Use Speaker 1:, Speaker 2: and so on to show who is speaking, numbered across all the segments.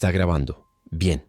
Speaker 1: Está grabando. Bien.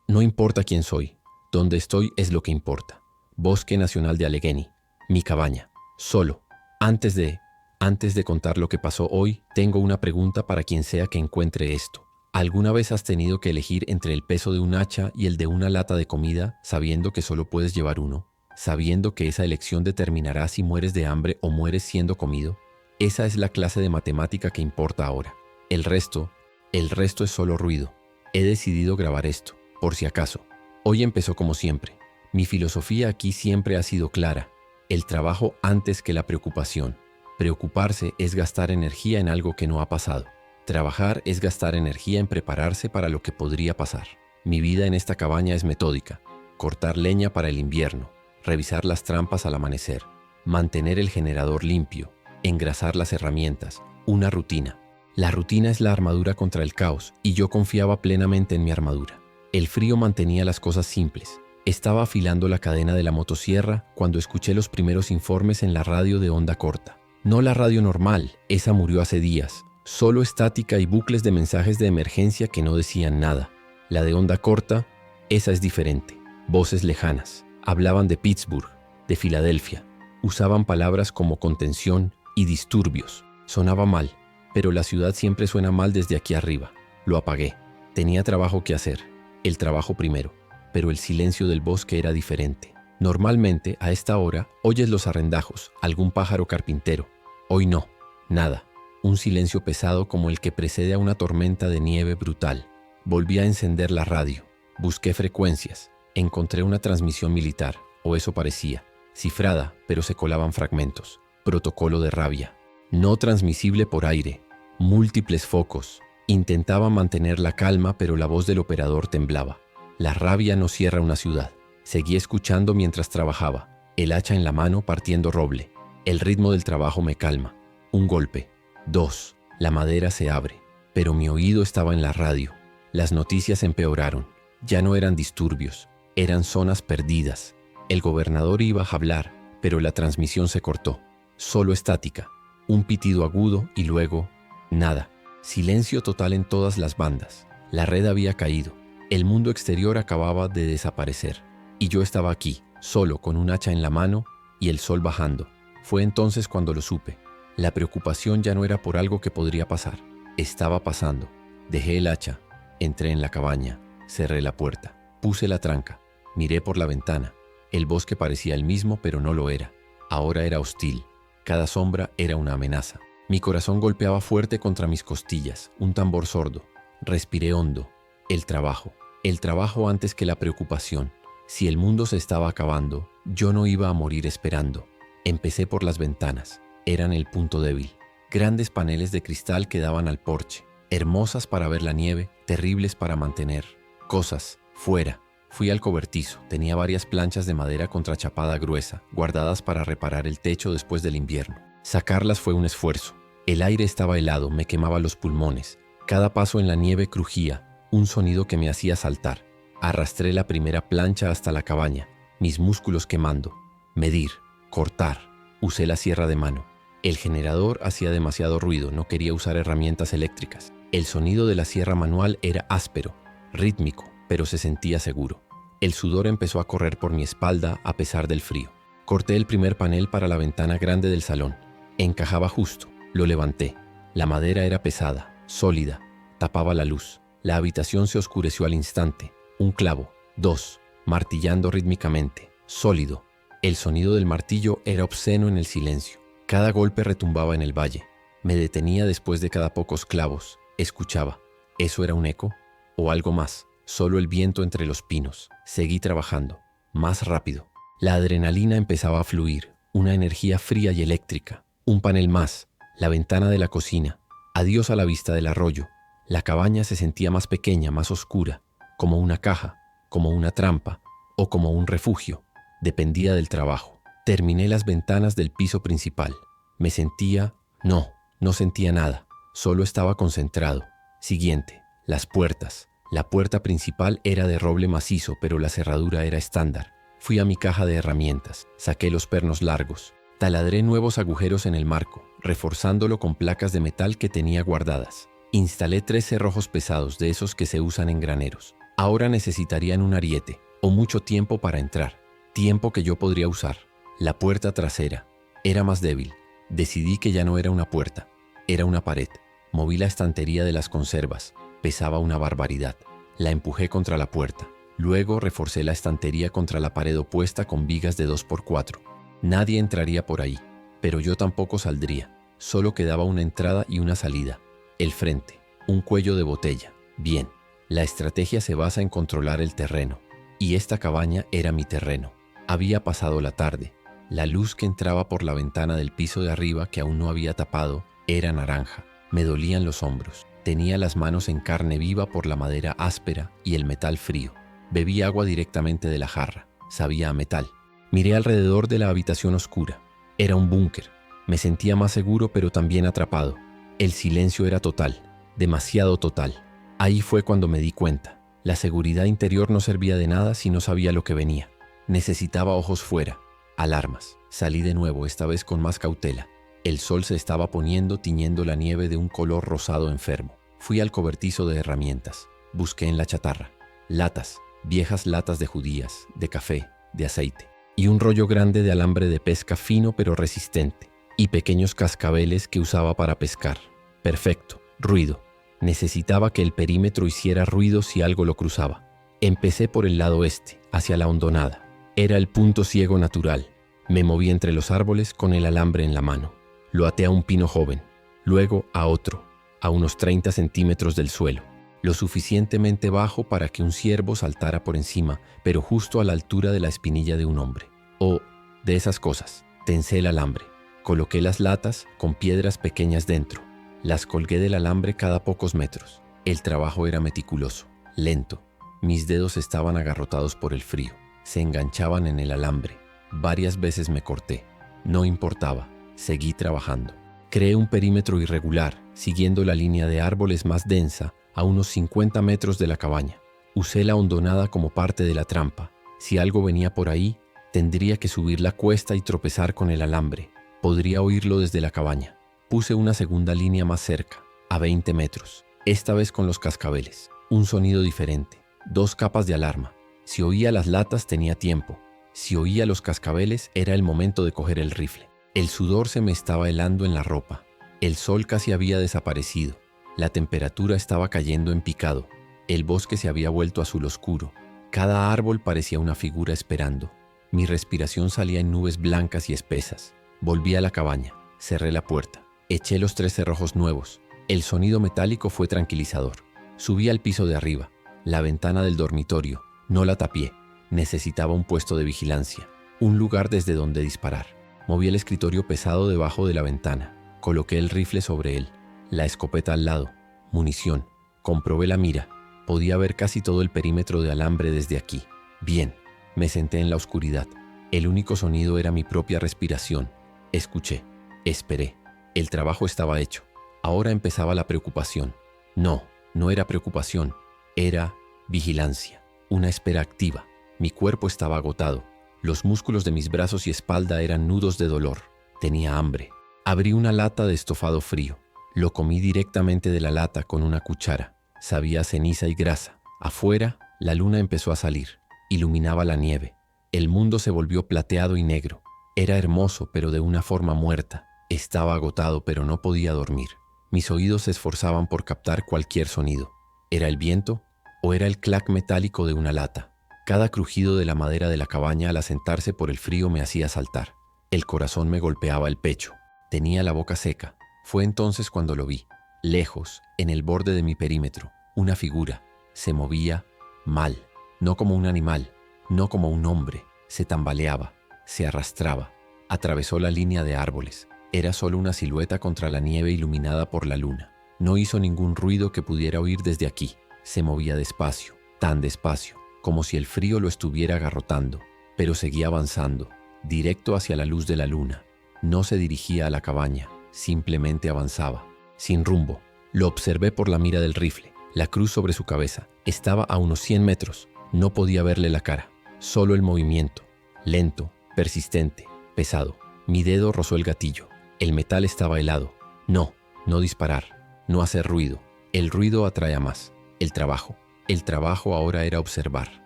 Speaker 1: No importa quién soy. Donde estoy es lo que importa. Bosque Nacional de Allegheny. Mi cabaña. Solo. Antes de contar lo que pasó hoy, tengo una pregunta para quien sea que encuentre esto. ¿Alguna vez has tenido que elegir entre el peso de un hacha y el de una lata de comida, sabiendo que solo puedes llevar uno? ¿Sabiendo que esa elección determinará si mueres de hambre o mueres siendo comido? Esa es la clase de matemática que importa ahora. El resto es solo ruido. He decidido grabar esto, por si acaso. Hoy empezó como siempre. Mi filosofía aquí siempre ha sido clara. El trabajo antes que la preocupación. Preocuparse es gastar energía en algo que no ha pasado. Trabajar es gastar energía en prepararse para lo que podría pasar. Mi vida en esta cabaña es metódica. Cortar leña para el invierno, revisar las trampas al amanecer, mantener el generador limpio, engrasar las herramientas, una rutina. La rutina es la armadura contra el caos y yo confiaba plenamente en mi armadura. El frío mantenía las cosas simples. Estaba afilando la cadena de la motosierra cuando escuché los primeros informes en la radio de onda corta. No la radio normal, esa murió hace días. Solo estática y bucles de mensajes de emergencia que no decían nada. La de onda corta, esa es diferente. Voces lejanas. Hablaban de Pittsburgh, de Filadelfia. Usaban palabras como contención y disturbios. Sonaba mal, pero la ciudad siempre suena mal desde aquí arriba. Lo apagué. Tenía trabajo que hacer. El trabajo primero. Pero el silencio del bosque era diferente. Normalmente, a esta hora, oyes los arrendajos, algún pájaro carpintero. Hoy no, nada. Un silencio pesado como el que precede a una tormenta de nieve brutal. Volví a encender la radio. Busqué frecuencias. Encontré una transmisión militar, o eso parecía. Cifrada, pero se colaban fragmentos. Protocolo de rabia. No transmisible por aire. Múltiples focos. Intentaba mantener la calma, pero la voz del operador temblaba. La rabia no cierra una ciudad. Seguí escuchando mientras trabajaba. El hacha en la mano partiendo roble. El ritmo del trabajo me calma. Un golpe. 2. La madera se abre. Pero mi oído estaba en la radio. Las noticias empeoraron. Ya no eran disturbios. Eran zonas perdidas. El gobernador iba a hablar, pero la transmisión se cortó. Solo estática. Un pitido agudo y luego, nada. Silencio total en todas las bandas. La red había caído. El mundo exterior acababa de desaparecer. Y yo estaba aquí, solo con un hacha en la mano y el sol bajando. Fue entonces cuando lo supe. La preocupación ya no era por algo que podría pasar. Estaba pasando. Dejé el hacha. Entré en la cabaña. Cerré la puerta. Puse la tranca. Miré por la ventana. El bosque parecía el mismo, pero no lo era. Ahora era hostil. Cada sombra era una amenaza. Mi corazón golpeaba fuerte contra mis costillas, un tambor sordo. Respiré hondo. El trabajo. El trabajo antes que la preocupación. Si el mundo se estaba acabando, yo no iba a morir esperando. Empecé por las ventanas. Eran el punto débil. Grandes paneles de cristal que daban al porche. Hermosas para ver la nieve, terribles para mantener. Cosas. Fuera. Fui al cobertizo. Tenía varias planchas de madera contrachapada gruesa, guardadas para reparar el techo después del invierno. Sacarlas fue un esfuerzo. El aire estaba helado, me quemaba los pulmones. Cada paso en la nieve crujía, un sonido que me hacía saltar. Arrastré la primera plancha hasta la cabaña, mis músculos quemando. Medir, cortar. Usé la sierra de mano. El generador hacía demasiado ruido, no quería usar herramientas eléctricas. El sonido de la sierra manual era áspero, rítmico, pero se sentía seguro. El sudor empezó a correr por mi espalda a pesar del frío. Corté el primer panel para la ventana grande del salón. Encajaba justo. Lo levanté. La madera era pesada, sólida. Tapaba la luz. La habitación se oscureció al instante. Un clavo. 2. Martillando rítmicamente. Sólido. El sonido del martillo era obsceno en el silencio. Cada golpe retumbaba en el valle. Me detenía después de cada pocos clavos. Escuchaba. ¿Eso era un eco? ¿O algo más? Solo el viento entre los pinos. Seguí trabajando. Más rápido. La adrenalina empezaba a fluir. Una energía fría y eléctrica. Un panel más. La ventana de la cocina. Adiós a la vista del arroyo. La cabaña se sentía más pequeña, más oscura. Como una caja, como una trampa o como un refugio. Dependía del trabajo. Terminé las ventanas del piso principal. Me sentía... No sentía nada. Solo estaba concentrado. Siguiente. Las puertas. La puerta principal era de roble macizo, pero la cerradura era estándar. Fui a mi caja de herramientas. Saqué los pernos largos. Taladré nuevos agujeros en el marco, reforzándolo con placas de metal que tenía guardadas. Instalé 3 cerrojos pesados de esos que se usan en graneros. Ahora necesitarían un ariete o mucho tiempo para entrar. Tiempo que yo podría usar. La puerta trasera era más débil. Decidí que ya no era una puerta, era una pared. Moví la estantería de las conservas. Pesaba una barbaridad. La empujé contra la puerta. Luego reforcé la estantería contra la pared opuesta con vigas de 2x4. Nadie entraría por ahí, pero yo tampoco saldría. Solo quedaba una entrada y una salida. El frente, un cuello de botella. Bien, la estrategia se basa en controlar el terreno. Y esta cabaña era mi terreno. Había pasado la tarde. La luz que entraba por la ventana del piso de arriba, que aún no había tapado, era naranja. Me dolían los hombros. Tenía las manos en carne viva por la madera áspera y el metal frío. Bebí agua directamente de la jarra. Sabía a metal. Miré alrededor de la habitación oscura. Era un búnker. Me sentía más seguro, pero también atrapado. El silencio era total, demasiado total. Ahí fue cuando me di cuenta. La seguridad interior no servía de nada si no sabía lo que venía. Necesitaba ojos fuera, alarmas. Salí de nuevo, esta vez con más cautela. El sol se estaba poniendo, tiñendo la nieve de un color rosado enfermo. Fui al cobertizo de herramientas. Busqué en la chatarra. Latas, viejas latas de judías, de café, de aceite. Y un rollo grande de alambre de pesca fino pero resistente. Y pequeños cascabeles que usaba para pescar. Perfecto. Ruido. Necesitaba que el perímetro hiciera ruido si algo lo cruzaba. Empecé por el lado este, hacia la hondonada. Era el punto ciego natural. Me moví entre los árboles con el alambre en la mano. Lo até a un pino joven, luego a otro, a unos 30 centímetros del suelo. Lo suficientemente bajo para que un ciervo saltara por encima, pero justo a la altura de la espinilla de un hombre. O de esas cosas. Tensé el alambre. Coloqué las latas con piedras pequeñas dentro. Las colgué del alambre cada pocos metros. El trabajo era meticuloso, lento. Mis dedos estaban agarrotados por el frío. Se enganchaban en el alambre. Varias veces me corté. No importaba. Seguí trabajando. Creé un perímetro irregular, siguiendo la línea de árboles más densa, a unos 50 metros de la cabaña. Usé la hondonada como parte de la trampa. Si algo venía por ahí, tendría que subir la cuesta y tropezar con el alambre. Podría oírlo desde la cabaña. Puse una segunda línea más cerca, a 20 metros, esta vez con los cascabeles. Un sonido diferente, 2 capas de alarma. Si oía las latas tenía tiempo. Si oía los cascabeles era el momento de coger el rifle. El sudor se me estaba helando en la ropa. El sol casi había desaparecido. La temperatura estaba cayendo en picado. El bosque se había vuelto azul oscuro. Cada árbol parecía una figura esperando. Mi respiración salía en nubes blancas y espesas. Volví a la cabaña. Cerré la puerta. Eché los 3 cerrojos nuevos. El sonido metálico fue tranquilizador. Subí al piso de arriba. La ventana del dormitorio. No la tapié. Necesitaba un puesto de vigilancia. Un lugar desde donde disparar. Moví el escritorio pesado debajo de la ventana. Coloqué el rifle sobre él. La escopeta al lado. Munición. Comprobé la mira. Podía ver casi todo el perímetro de alambre desde aquí. Bien. Me senté en la oscuridad. El único sonido era mi propia respiración. Escuché. Esperé. El trabajo estaba hecho. Ahora empezaba la preocupación. No, no era preocupación. Era vigilancia. Una espera activa. Mi cuerpo estaba agotado. Los músculos de mis brazos y espalda eran nudos de dolor. Tenía hambre. Abrí una lata de estofado frío. Lo comí directamente de la lata con una cuchara. Sabía a ceniza y grasa. Afuera, la luna empezó a salir. Iluminaba la nieve. El mundo se volvió plateado y negro. Era hermoso, pero de una forma muerta. Estaba agotado, pero no podía dormir. Mis oídos se esforzaban por captar cualquier sonido. ¿Era el viento o era el clac metálico de una lata? Cada crujido de la madera de la cabaña al asentarse por el frío me hacía saltar. El corazón me golpeaba el pecho. Tenía la boca seca. Fue entonces cuando lo vi. Lejos, en el borde de mi perímetro, una figura. Se movía mal. No como un animal, no como un hombre. Se tambaleaba, se arrastraba. Atravesó la línea de árboles. Era solo una silueta contra la nieve iluminada por la luna. No hizo ningún ruido que pudiera oír desde aquí. Se movía despacio, tan despacio, como si el frío lo estuviera agarrotando, pero seguía avanzando, directo hacia la luz de la luna. No se dirigía a la cabaña, simplemente avanzaba, sin rumbo. Lo observé por la mira del rifle. La cruz sobre su cabeza estaba a unos 100 metros. No podía verle la cara, solo el movimiento, lento, persistente, pesado. Mi dedo rozó el gatillo. El metal estaba helado. No disparar, no hacer ruido. El ruido atrae a más. El trabajo. El trabajo ahora era observar,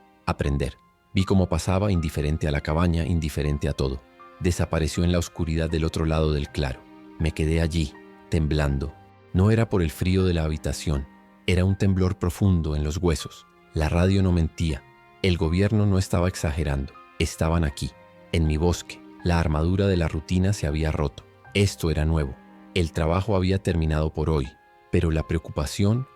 Speaker 1: aprender. Vi cómo pasaba, indiferente a la cabaña, indiferente a todo. Desapareció en la oscuridad del otro lado del claro. Me quedé allí, temblando. No era por el frío de la habitación, era un temblor profundo en los huesos. La radio no mentía, el gobierno no estaba exagerando. Estaban aquí, en mi bosque. La armadura de la rutina se había roto. Esto era nuevo. El trabajo había terminado por hoy, pero la preocupación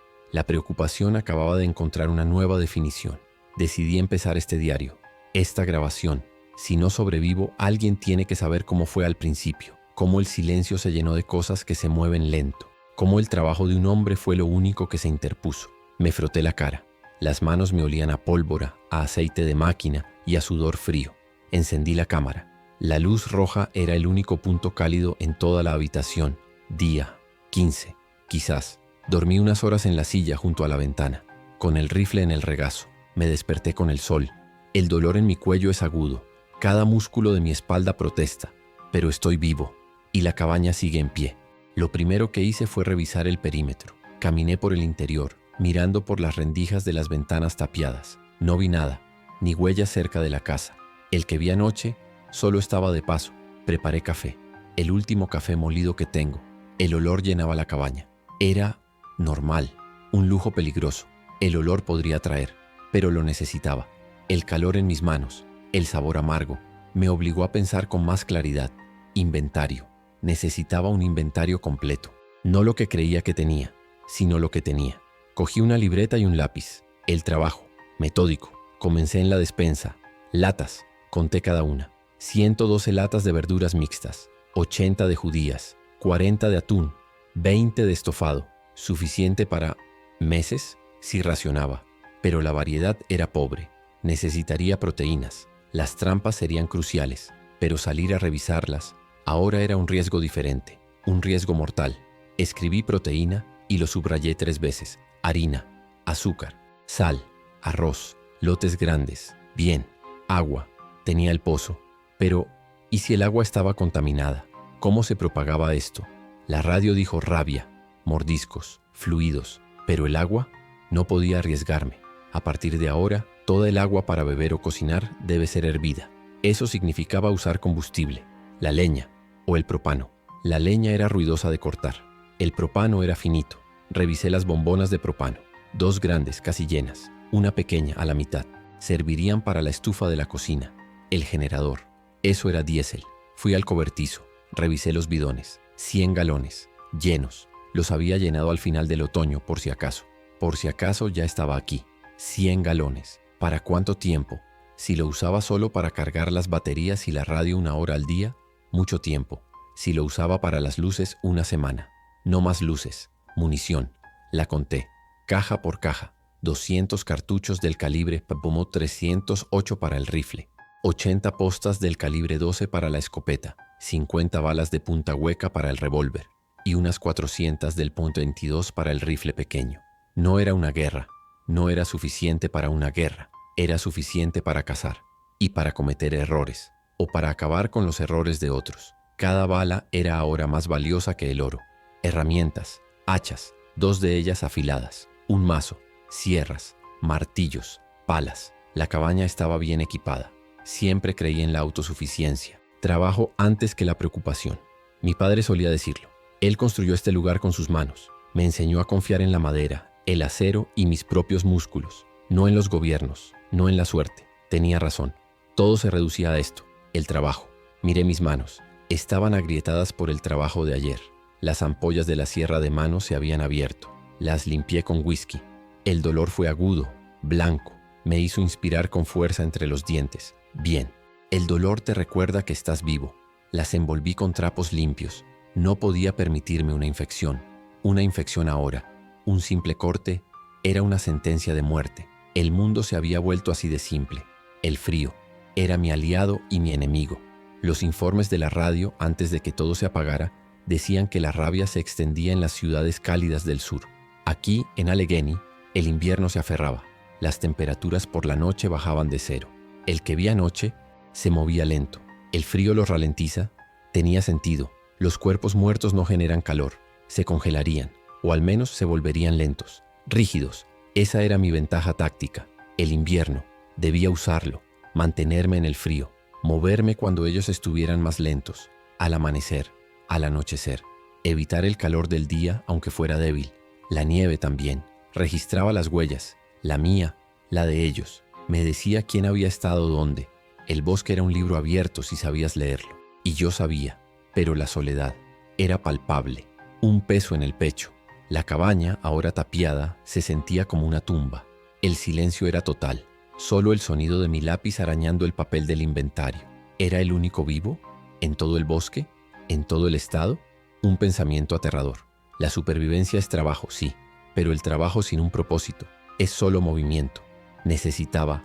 Speaker 1: acababa de encontrar una nueva definición. Decidí empezar este diario, esta grabación. Si no sobrevivo, alguien tiene que saber cómo fue al principio, cómo el silencio se llenó de cosas que se mueven lento, cómo el trabajo de un hombre fue lo único que se interpuso. Me froté la cara. Las manos me olían a pólvora, a aceite de máquina y a sudor frío. Encendí la cámara. La luz roja era el único punto cálido en toda la habitación. Día 15, quizás. Dormí unas horas en la silla junto a la ventana, con el rifle en el regazo. Me desperté con el sol. El dolor en mi cuello es agudo. Cada músculo de mi espalda protesta. Pero estoy vivo, y la cabaña sigue en pie. Lo primero que hice fue revisar el perímetro. Caminé por el interior, mirando por las rendijas de las ventanas tapiadas. No vi nada, ni huellas cerca de la casa. El que vi anoche solo estaba de paso. Preparé café, el último café molido que tengo. El olor llenaba la cabaña. Era normal, un lujo peligroso. El olor podría traer, pero lo necesitaba. El calor en mis manos, el sabor amargo, me obligó a pensar con más claridad. Inventario. Necesitaba un inventario completo. No lo que creía que tenía, sino lo que tenía. Cogí una libreta y un lápiz. El trabajo, metódico. Comencé en la despensa. Latas, conté cada una. 112 latas de verduras mixtas, 80 de judías, 40 de atún, 20 de estofado. Suficiente para meses si racionaba, pero la variedad era pobre. Necesitaría proteínas. Las trampas serían cruciales, pero salir a revisarlas ahora era un riesgo diferente, un riesgo mortal. Escribí proteína y lo subrayé 3 veces. Harina, azúcar, sal, arroz, lotes grandes. Bien, agua. Tenía el pozo. Pero, ¿y si el agua estaba contaminada? ¿Cómo se propagaba esto? La radio dijo rabia, mordiscos, fluidos. Pero el agua, no podía arriesgarme. A partir de ahora, toda el agua para beber o cocinar debe ser hervida. Eso significaba usar combustible, la leña o el propano. La leña era ruidosa de cortar. El propano era finito. Revisé las bombonas de propano. 2 grandes, casi llenas. Una pequeña, a la mitad. Servirían para la estufa de la cocina. El generador. Eso era diésel. Fui al cobertizo. Revisé los bidones. 100 galones. Llenos. Los había llenado al final del otoño, por si acaso. Por si acaso ya estaba aquí. 100 galones. ¿Para cuánto tiempo? Si lo usaba solo para cargar las baterías y la radio 1 hora al día, mucho tiempo. Si lo usaba para las luces, 1 semana. No más luces. Munición. La conté. Caja por caja. 200 cartuchos del calibre Pabomot 308 para el rifle. 80 postas del calibre 12 para la escopeta. 50 balas de punta hueca para el revólver. Y unas 400 del .22 para el rifle pequeño. No era una guerra. No era suficiente para una guerra. Era suficiente para cazar. Y para cometer errores. O para acabar con los errores de otros. Cada bala era ahora más valiosa que el oro. Herramientas, hachas, 2 de ellas afiladas, un mazo, sierras, martillos, palas. La cabaña estaba bien equipada. Siempre creí en la autosuficiencia. Trabajo antes que la preocupación. Mi padre solía decirlo. Él construyó este lugar con sus manos. Me enseñó a confiar en la madera, el acero y mis propios músculos. No en los gobiernos, no en la suerte. Tenía razón. Todo se reducía a esto, el trabajo. Miré mis manos. Estaban agrietadas por el trabajo de ayer. Las ampollas de la sierra de mano se habían abierto. Las limpié con whisky. El dolor fue agudo, blanco. Me hizo inspirar con fuerza entre los dientes. Bien. El dolor te recuerda que estás vivo. Las envolví con trapos limpios. No podía permitirme una infección. Una infección ahora. Un simple corte era una sentencia de muerte. El mundo se había vuelto así de simple. El frío era mi aliado y mi enemigo. Los informes de la radio, antes de que todo se apagara, decían que la rabia se extendía en las ciudades cálidas del sur. Aquí, en Allegheny, el invierno se aferraba. Las temperaturas por la noche bajaban de 0. El que vi anoche se movía lento. El frío los ralentiza. Tenía sentido. Los cuerpos muertos no generan calor. Se congelarían. o al menos se volverían lentos, rígidos. Esa era mi ventaja táctica. El invierno. Debía usarlo, mantenerme en el frío, moverme cuando ellos estuvieran más lentos, al amanecer, al anochecer, evitar el calor del día aunque fuera débil. La nieve también. Registraba las huellas, la mía, la de ellos. Me decía quién había estado dónde. El bosque era un libro abierto si sabías leerlo. Y yo sabía, pero la soledad era palpable, un peso en el pecho. La cabaña, ahora tapiada, se sentía como una tumba. El silencio era total, solo el sonido de mi lápiz arañando el papel del inventario. ¿Era el único vivo? ¿En todo el bosque? ¿En todo el estado? Un pensamiento aterrador. La supervivencia es trabajo, sí, pero el trabajo sin un propósito es solo movimiento. Necesitaba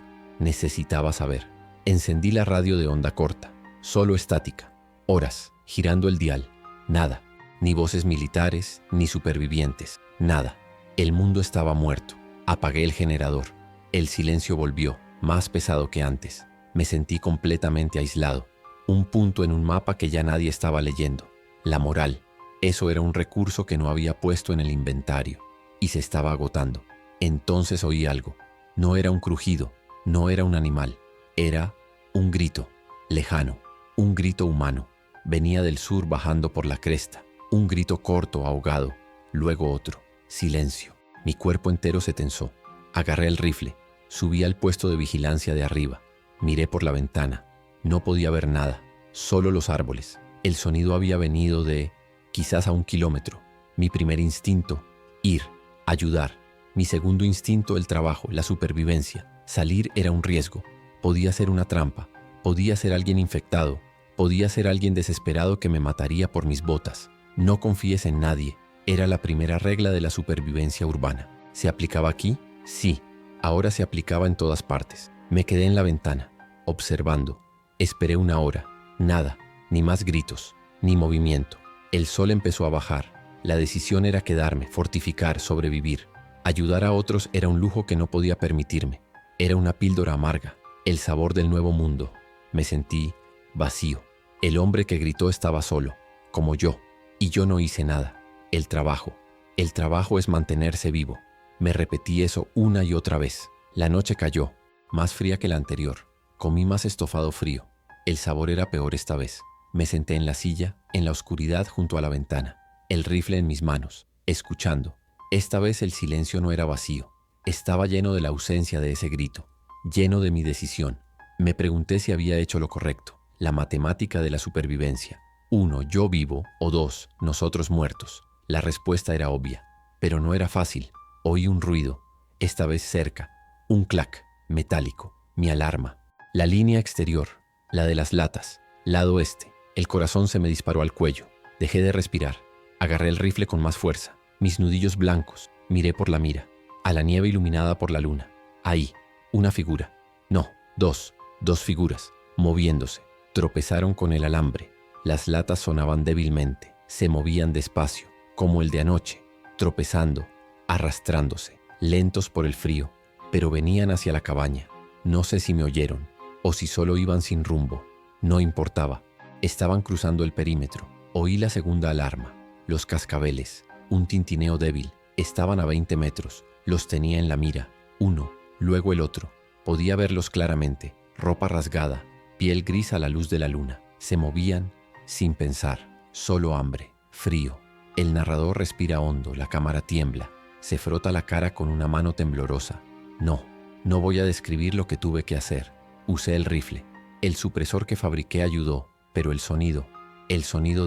Speaker 1: saber. Encendí la radio de onda corta, solo estática. Horas, girando el dial. Nada, ni voces militares, ni supervivientes, nada. El mundo estaba muerto. Apagué el generador. El silencio volvió, más pesado que antes. Me sentí completamente aislado. Un punto en un mapa que ya nadie estaba leyendo. La moral. Eso era un recurso que no había puesto en el inventario. Y se estaba agotando. Entonces oí algo. No era un crujido, no era un animal. Era un grito, lejano, un grito humano. Venía del sur bajando por la cresta. Un grito corto, ahogado. Luego otro. Silencio. Mi cuerpo entero se tensó. Agarré el rifle. Subí al puesto de vigilancia de arriba. Miré por la ventana. No podía ver nada. Solo los árboles. El sonido había venido de, quizás a 1 kilómetro. Mi primer instinto, ir, ayudar. Mi segundo instinto, el trabajo, la supervivencia. Salir era un riesgo. Podía ser una trampa. Podía ser alguien infectado. Podía ser alguien desesperado que me mataría por mis botas. No confíes en nadie. Era la primera regla de la supervivencia urbana. ¿Se aplicaba aquí? Sí. Ahora se aplicaba en todas partes. Me quedé en la ventana, observando. Esperé 1 hora. Nada. Ni más gritos. Ni movimiento. El sol empezó a bajar. La decisión era quedarme, fortificar, sobrevivir. Ayudar a otros era un lujo que no podía permitirme. Era una píldora amarga. El sabor del nuevo mundo. Me sentí vacío. El hombre que gritó estaba solo, como yo. Y yo no hice nada. El trabajo es mantenerse vivo. Me repetí eso una y otra vez. La noche cayó, más fría que la anterior. Comí más estofado frío. El sabor era peor esta vez. Me senté en la silla, en la oscuridad junto a la ventana. El rifle en mis manos, escuchando. Esta vez el silencio no era vacío. Estaba lleno de la ausencia de ese grito. Lleno de mi decisión. Me pregunté si había hecho lo correcto. La matemática de la supervivencia. 1, yo vivo, o 2, nosotros muertos. La respuesta era obvia, pero no era fácil. Oí un ruido, esta vez cerca, un clac, metálico, mi alarma. La línea exterior, la de las latas, lado este. El corazón se me disparó al cuello. Dejé de respirar. Agarré el rifle con más fuerza. Mis nudillos blancos. Miré por la mira, a la nieve iluminada por la luna. Ahí, una figura. No, dos figuras, moviéndose. Tropezaron con el alambre. Las latas sonaban débilmente, se movían despacio, como el de anoche, tropezando, arrastrándose, lentos por el frío, pero venían hacia la cabaña. No sé si me oyeron, o si solo iban sin rumbo. No importaba. Estaban cruzando el perímetro. Oí la segunda alarma. Los cascabeles, un tintineo débil, estaban a 20 metros. Los tenía en la mira. Uno, luego el otro. Podía verlos claramente. Ropa rasgada, piel gris a la luz de la luna. Se movían sin pensar. Solo hambre, frío. El narrador respira hondo, la cámara tiembla. Se frota la cara con una mano temblorosa. No voy a describir lo que tuve que hacer. Usé el rifle. El supresor que fabriqué ayudó, pero el sonido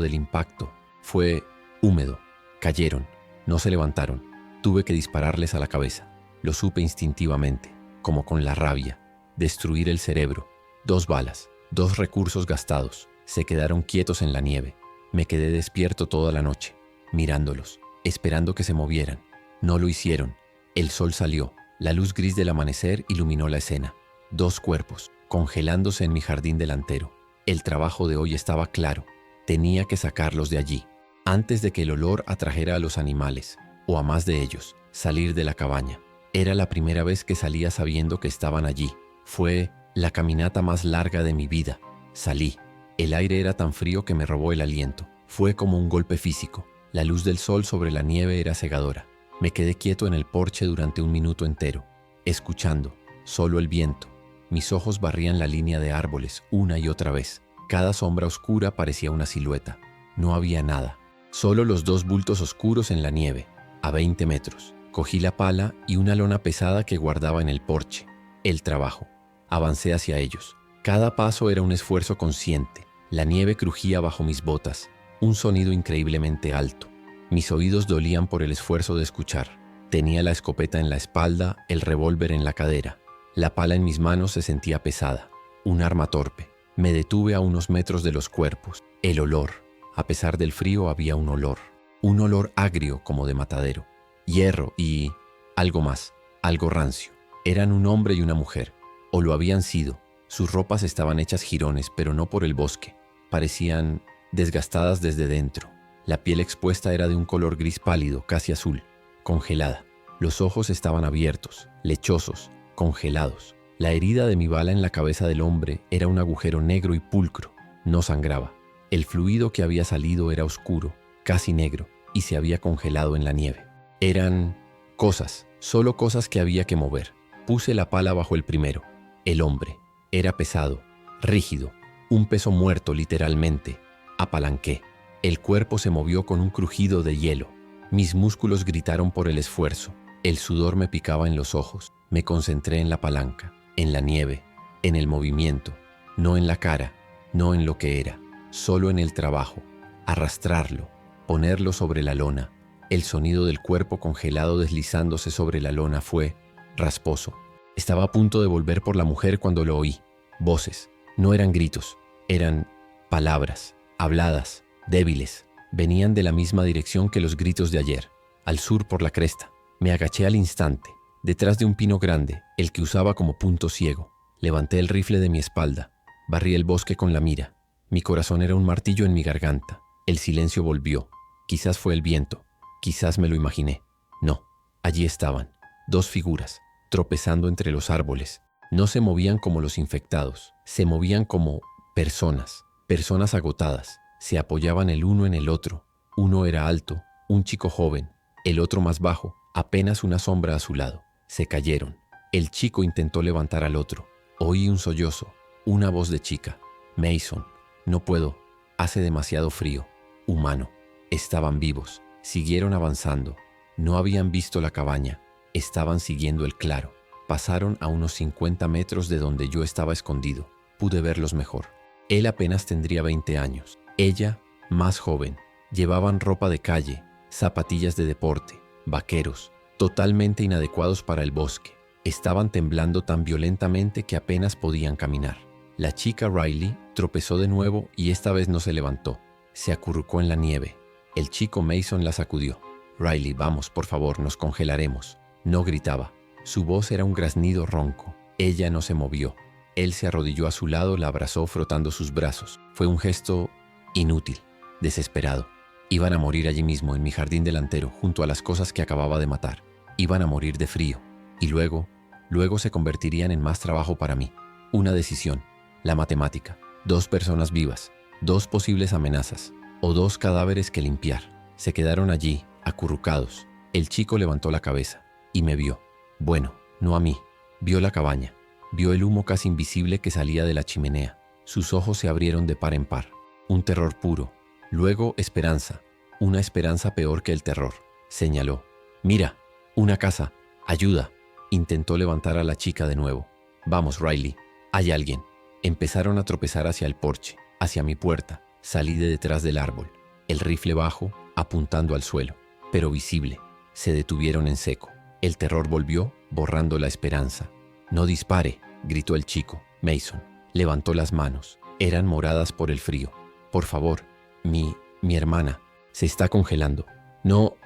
Speaker 1: del impacto, fue húmedo. Cayeron, no se levantaron. Tuve que dispararles a la cabeza. Lo supe instintivamente, como con la rabia. Destruir el cerebro. 2 balas, 2 recursos gastados. Se quedaron quietos en la nieve. Me quedé despierto toda la noche, mirándolos, esperando que se movieran. No lo hicieron. El sol salió. La luz gris del amanecer iluminó la escena. 2 cuerpos, congelándose en mi jardín delantero. El trabajo de hoy estaba claro. Tenía que sacarlos de allí, antes de que el olor atrajera a los animales, o a más de ellos, salir de la cabaña. Era la primera vez que salía sabiendo que estaban allí. Fue la caminata más larga de mi vida. Salí. El aire era tan frío que me robó el aliento. Fue como un golpe físico. La luz del sol sobre la nieve era cegadora. Me quedé quieto en el porche durante un minuto entero, escuchando, solo el viento. Mis ojos barrían la línea de árboles una y otra vez. Cada sombra oscura parecía una silueta. No había nada, solo los dos bultos oscuros en la nieve, a 20 metros. Cogí la pala y una lona pesada que guardaba en el porche. El trabajo. Avancé hacia ellos. Cada paso era un esfuerzo consciente. La nieve crujía bajo mis botas, un sonido increíblemente alto. Mis oídos dolían por el esfuerzo de escuchar. Tenía la escopeta en la espalda, el revólver en la cadera. La pala en mis manos se sentía pesada, un arma torpe. Me detuve a unos metros de los cuerpos. El olor. A pesar del frío había un olor agrio como de matadero. Hierro y algo más, algo rancio. Eran un hombre y una mujer, o lo habían sido. Sus ropas estaban hechas jirones, pero no por el bosque. Parecían desgastadas desde dentro. La piel expuesta era de un color gris pálido, casi azul, congelada. Los ojos estaban abiertos, lechosos, congelados. La herida de mi bala en la cabeza del hombre era un agujero negro y pulcro. No sangraba. El fluido que había salido era oscuro, casi negro, y se había congelado en la nieve. Eran cosas, solo cosas que había que mover. Puse la pala bajo el primero. El hombre. Era pesado, rígido, un peso muerto literalmente. Apalanqué. El cuerpo se movió con un crujido de hielo. Mis músculos gritaron por el esfuerzo. El sudor me picaba en los ojos. Me concentré en la palanca, en la nieve, en el movimiento. No en la cara, no en lo que era, solo en el trabajo. Arrastrarlo, ponerlo sobre la lona. El sonido del cuerpo congelado deslizándose sobre la lona fue rasposo. Estaba a punto de volver por la mujer cuando lo oí. Voces. No eran gritos, eran palabras, habladas, débiles. Venían de la misma dirección que los gritos de ayer, al sur por la cresta. Me agaché al instante, detrás de un pino grande, el que usaba como punto ciego. Levanté el rifle de mi espalda, barrí el bosque con la mira. Mi corazón era un martillo en mi garganta. El silencio volvió. Quizás fue el viento, quizás me lo imaginé. No, allí estaban, dos figuras, tropezando entre los árboles. No se movían como los infectados, se movían como personas, personas agotadas. Se apoyaban el uno en el otro. Uno era alto, un chico joven, el otro más bajo, apenas una sombra a su lado. Se cayeron. El chico intentó levantar al otro. Oí un sollozo, una voz de chica. Mason, no puedo, hace demasiado frío. Humano. Estaban vivos, siguieron avanzando. No habían visto la cabaña, estaban siguiendo el claro. Pasaron a unos 50 metros de donde yo estaba escondido. Pude verlos mejor. Él apenas tendría 20 años. Ella, más joven. Llevaban ropa de calle, zapatillas de deporte, vaqueros, totalmente inadecuados para el bosque. Estaban temblando tan violentamente que apenas podían caminar. La chica Riley tropezó de nuevo y esta vez no se levantó. Se acurrucó en la nieve. El chico Mason la sacudió. Riley, vamos, por favor, nos congelaremos. No gritaba. Su voz era un graznido ronco. Ella no se movió. Él se arrodilló a su lado, la abrazó frotando sus brazos. Fue un gesto inútil, desesperado. Iban a morir allí mismo, en mi jardín delantero, junto a las cosas que acababa de matar. Iban a morir de frío. Y luego se convertirían en más trabajo para mí. Una decisión, la matemática. 2 personas vivas, 2 posibles amenazas, o 2 cadáveres que limpiar. Se quedaron allí, acurrucados. El chico levantó la cabeza y me vio. Bueno, no a mí. Vio la cabaña. Vio el humo casi invisible que salía de la chimenea. Sus ojos se abrieron de par en par. Un terror puro. Luego esperanza. Una esperanza peor que el terror. Señaló. Mira, una casa. Ayuda. Intentó levantar a la chica de nuevo. Vamos, Riley. Hay alguien. Empezaron a tropezar hacia el porche, hacia mi puerta. Salí de detrás del árbol. El rifle bajo, apuntando al suelo. Pero visible. Se detuvieron en seco. El terror volvió, borrando la esperanza. No dispare, gritó el chico. Mason levantó las manos. Eran moradas por el frío. Por favor, mi hermana se está congelando. No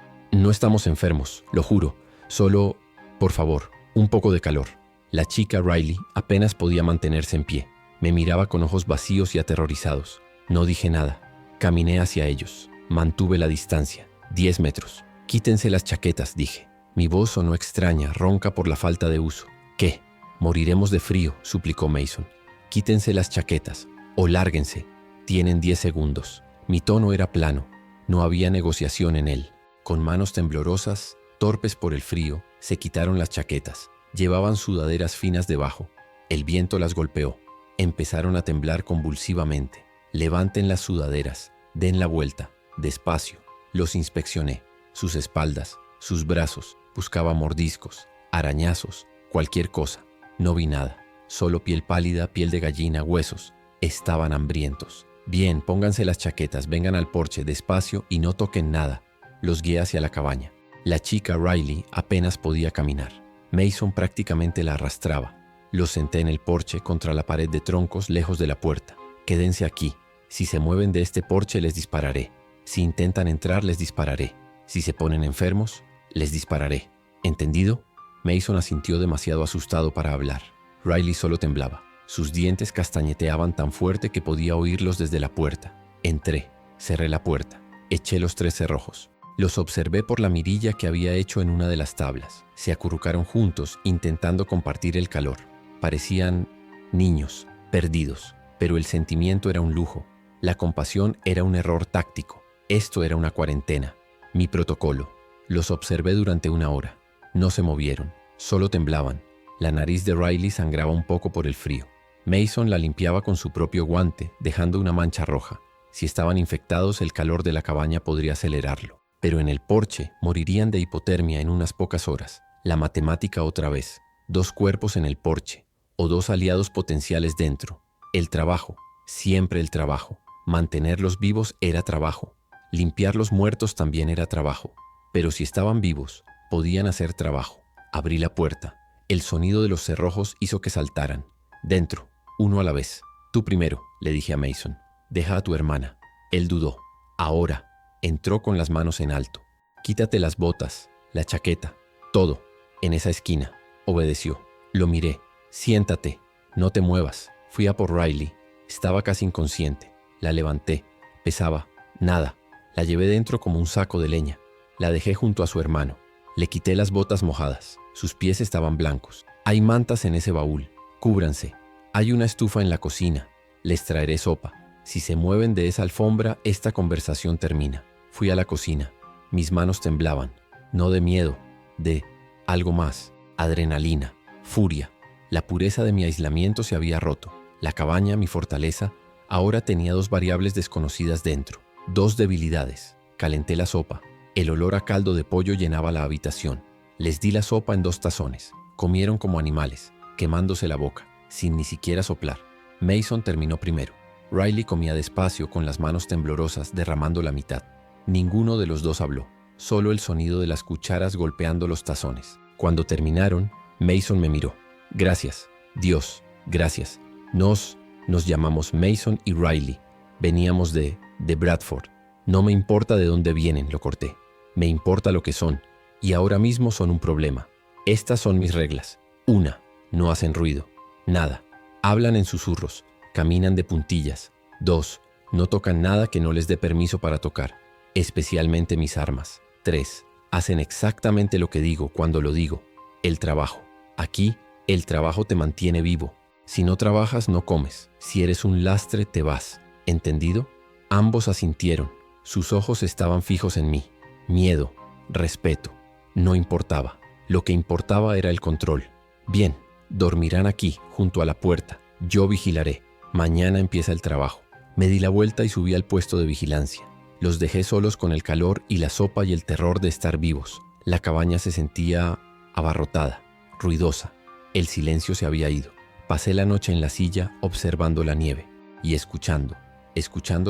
Speaker 1: estamos enfermos, lo juro. Solo, por favor, un poco de calor. La chica Riley apenas podía mantenerse en pie. Me miraba con ojos vacíos y aterrorizados. No dije nada. Caminé hacia ellos. Mantuve la distancia. 10 metros. Quítense las chaquetas, dije. Mi voz sonó extraña, ronca por la falta de uso. ¿Qué? Moriremos de frío, suplicó Mason. Quítense las chaquetas o lárguense. Tienen 10 segundos. Mi tono era plano. No había negociación en él. Con manos temblorosas, torpes por el frío, se quitaron las chaquetas. Llevaban sudaderas finas debajo. El viento las golpeó. Empezaron a temblar convulsivamente. Levanten las sudaderas, den la vuelta, despacio. Los inspeccioné. Sus espaldas, sus brazos. Buscaba mordiscos, arañazos, cualquier cosa. No vi nada. Solo piel pálida, piel de gallina, huesos. Estaban hambrientos. Bien, pónganse las chaquetas, vengan al porche, despacio y no toquen nada. Los guié hacia la cabaña. La chica Riley apenas podía caminar. Mason prácticamente la arrastraba. Los senté en el porche contra la pared de troncos lejos de la puerta. Quédense aquí. Si se mueven de este porche les dispararé. Si intentan entrar les dispararé. Si se ponen enfermos, les dispararé. ¿Entendido? Mason asintió demasiado asustado para hablar. Riley solo temblaba. Sus dientes castañeteaban tan fuerte que podía oírlos desde la puerta. Entré, cerré la puerta, eché los 3 cerrojos. Los observé por la mirilla que había hecho en una de las tablas. Se acurrucaron juntos, intentando compartir el calor. Parecían niños, perdidos, pero el sentimiento era un lujo. La compasión era un error táctico. Esto era una cuarentena. Mi protocolo. Los observé durante 1 hora. No se movieron, solo temblaban. La nariz de Riley sangraba un poco por el frío. Mason la limpiaba con su propio guante, dejando una mancha roja. Si estaban infectados, el calor de la cabaña podría acelerarlo. Pero en el porche morirían de hipotermia en unas pocas horas. La matemática otra vez. 2 cuerpos en el porche, o 2 aliados potenciales dentro. El trabajo, siempre el trabajo. Mantenerlos vivos era trabajo. Limpiar los muertos también era trabajo. Pero si estaban vivos, podían hacer trabajo. Abrí la puerta. El sonido de los cerrojos hizo que saltaran. Dentro, uno a la vez. Tú primero, le dije a Mason. Deja a tu hermana. Él dudó. Ahora. Entró con las manos en alto. Quítate las botas, la chaqueta, todo. En esa esquina. Obedeció. Lo miré. Siéntate. No te muevas. Fui a por Riley. Estaba casi inconsciente. La levanté. Pesaba. Nada. La llevé dentro como un saco de leña. La dejé junto a su hermano. Le quité las botas mojadas. Sus pies estaban blancos. Hay mantas en ese baúl. Cúbranse. Hay una estufa en la cocina. Les traeré sopa. Si se mueven de esa alfombra, esta conversación termina. Fui a la cocina. Mis manos temblaban. No de miedo, de algo más. Adrenalina, furia. La pureza de mi aislamiento se había roto. La cabaña, mi fortaleza, ahora tenía 2 variables desconocidas dentro. 2 debilidades. Calenté la sopa. El olor a caldo de pollo llenaba la habitación. Les di la sopa en 2 tazones. Comieron como animales, quemándose la boca, sin ni siquiera soplar. Mason terminó primero. Riley comía despacio, con las manos temblorosas, derramando la mitad. Ninguno de los 2 habló, solo el sonido de las cucharas golpeando los tazones. Cuando terminaron, Mason me miró. Gracias, Dios, gracias. Nos llamamos Mason y Riley. Veníamos de Bradford. No me importa de dónde vienen, lo corté. Me importa lo que son, y ahora mismo son un problema. Estas son mis reglas. 1. No hacen ruido. Nada. Hablan en susurros. Caminan de puntillas. 2. No tocan nada que no les dé permiso para tocar, especialmente mis armas. 3. Hacen exactamente lo que digo cuando lo digo. El trabajo. Aquí, el trabajo te mantiene vivo. Si no trabajas, no comes. Si eres un lastre, te vas. ¿Entendido? Ambos asintieron. Sus ojos estaban fijos en mí. Miedo, respeto. No importaba. Lo que importaba era el control. Bien, dormirán aquí, junto a la puerta. Yo vigilaré. Mañana empieza el trabajo. Me di la vuelta y subí al puesto de vigilancia. Los dejé solos con el calor y la sopa y el terror de estar vivos. La cabaña se sentía abarrotada, ruidosa. El silencio se había ido. Pasé la noche en la silla observando la nieve y escuchando